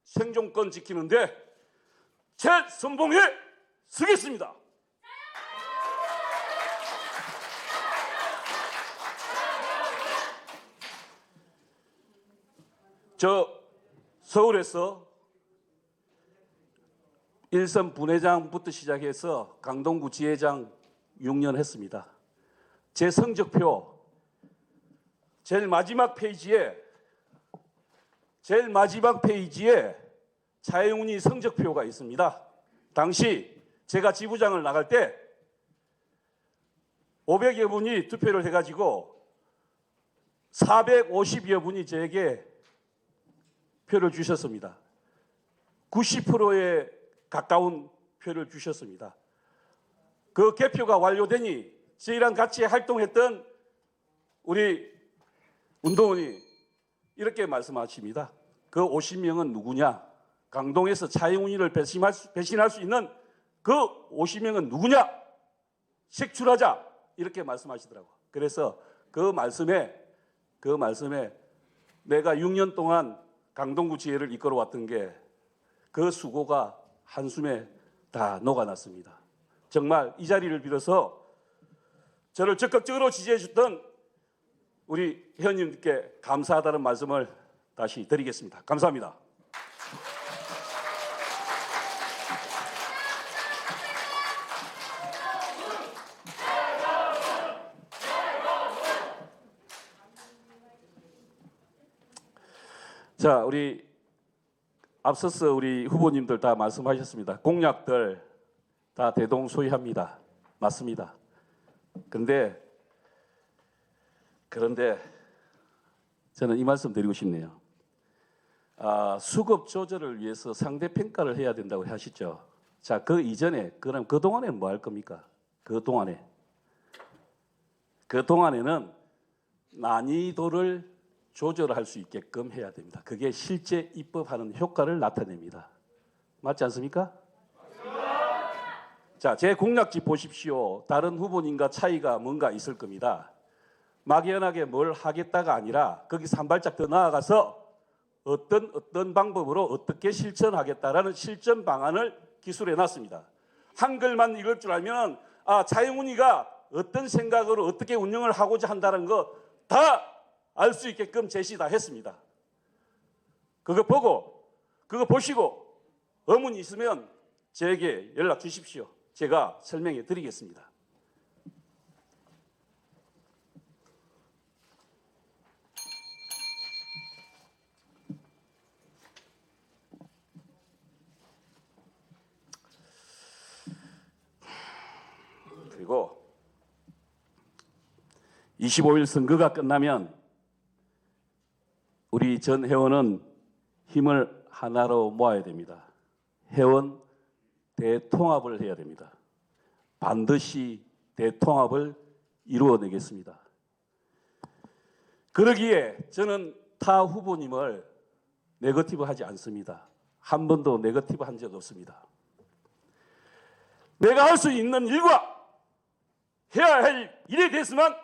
생존권 지키는데 제 선봉에 서겠습니다. 저 서울에서 일선 분회장부터 시작해서 강동구 지회장 6년 했습니다. 제 성적표 제일 마지막 페이지에 차영훈이 성적표가 있습니다. 당시 제가 지부장을 나갈 때 500여 분이 투표를 해가지고 450여 분이 저에게 표를 주셨습니다. 90%에 가까운 표를 주셨습니다. 그 개표가 완료되니 저희랑 같이 활동했던 우리 운동원이 이렇게 말씀하십니다. 그 50명은 누구냐? 강동에서 차영훈이를 배신할 수 있는 그 50명은 누구냐? 색출하자. 이렇게 말씀하시더라고요. 그래서 그 말씀에 내가 6년 동안 강동구 지회를 이끌어 왔던 게 그 수고가 한숨에 다 녹아났습니다. 정말 이 자리를 빌어서 저를 적극적으로 지지해 주던 우리 회원님께 감사하다는 말씀을 다시 드리겠습니다. 감사합니다. 자, 우리 앞서서 우리 후보님들 다 말씀하셨습니다. 공약들 다 대동소이합니다. 맞습니다. 그런데 저는 이 말씀 드리고 싶네요. 수급 조절을 위해서 상대 평가를 해야 된다고 하시죠. 자, 그 이전에 그럼 그 동안에 뭐 할 겁니까? 그 동안에는 난이도를 조절할 수 있게끔 해야 됩니다. 그게 실제 입법하는 효과를 나타냅니다. 맞지 않습니까? 자, 제 공약집 보십시오. 다른 후보님과 차이가 뭔가 있을 겁니다. 막연하게 뭘 하겠다가 아니라 거기서 한 발짝 더 나아가서 어떤 방법으로 어떻게 실천하겠다라는 실전 방안을 기술해 놨습니다. 한글만 읽을 줄 알면 차영훈이가 어떤 생각으로 어떻게 운영을 하고자 한다는 거 다 알 수 있게끔 제시 다 했습니다. 그거 보시고 의문이 있으면 저에게 연락 주십시오. 제가 설명해 드리겠습니다. 그리고 25일 선거가 끝나면 우리 전 회원은 힘을 하나로 모아야 됩니다. 회원 대통합을 해야 됩니다. 반드시 대통합을 이루어내겠습니다. 그러기에 저는 타 후보님을 네거티브 하지 않습니다. 한 번도 네거티브 한 적 없습니다. 내가 할 수 있는 일과 해야 할 일에 대해서만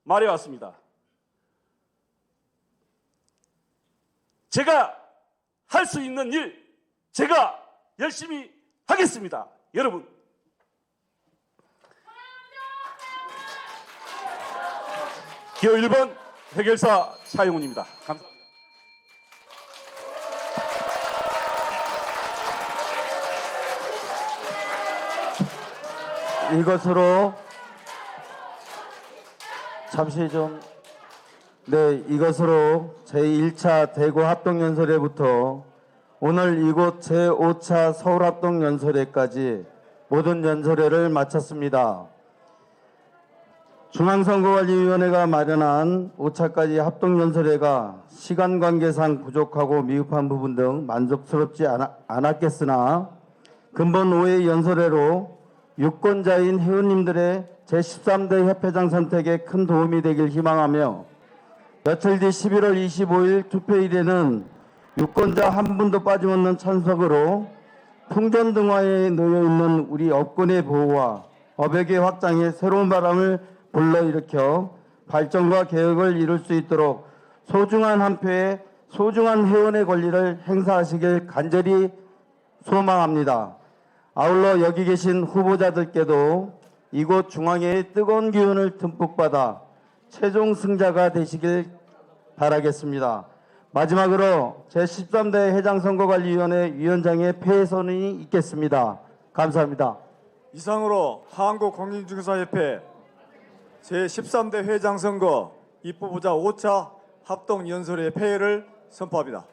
말해왔습니다. 제가 할 수 있는 일, 제가 열심히 하겠습니다. 여러분. 기호 1번 해결사 차용훈입니다. 감사합니다. 이것으로 잠시 좀 이것으로 제1차 대구 합동연설회부터 오늘 이곳 제5차 서울 합동연설회까지 모든 연설회를 마쳤습니다. 중앙선거관리위원회가 마련한 5차까지 합동연설회가 시간 관계상 부족하고 미흡한 부분 등 만족스럽지 않았겠으나 근본 5회 연설회로 유권자인 회원님들의 제13대 협회장 선택에 큰 도움이 되길 희망하며 며칠 뒤 11월 25일 투표일에는 유권자 한 분도 빠짐없는 참석으로 풍전등화에 놓여있는 우리 업권의 보호와 업역의 확장에 새로운 바람을 불러일으켜 발전과 개혁을 이룰 수 있도록 소중한 한 표의 소중한 회원의 권리를 행사하시길 간절히 소망합니다. 아울러 여기 계신 후보자들께도 이곳 중앙회의 뜨거운 기운을 듬뿍 받아 최종 승자가 되시길 바라겠습니다. 마지막으로 제13대 해장선거관리위원회 위원장의 폐해 선언이 있겠습니다. 감사합니다. 이상으로 한국공인중개사협회 제13대 회장선거 입법부자 5차 합동연설회 폐회를 선포합니다.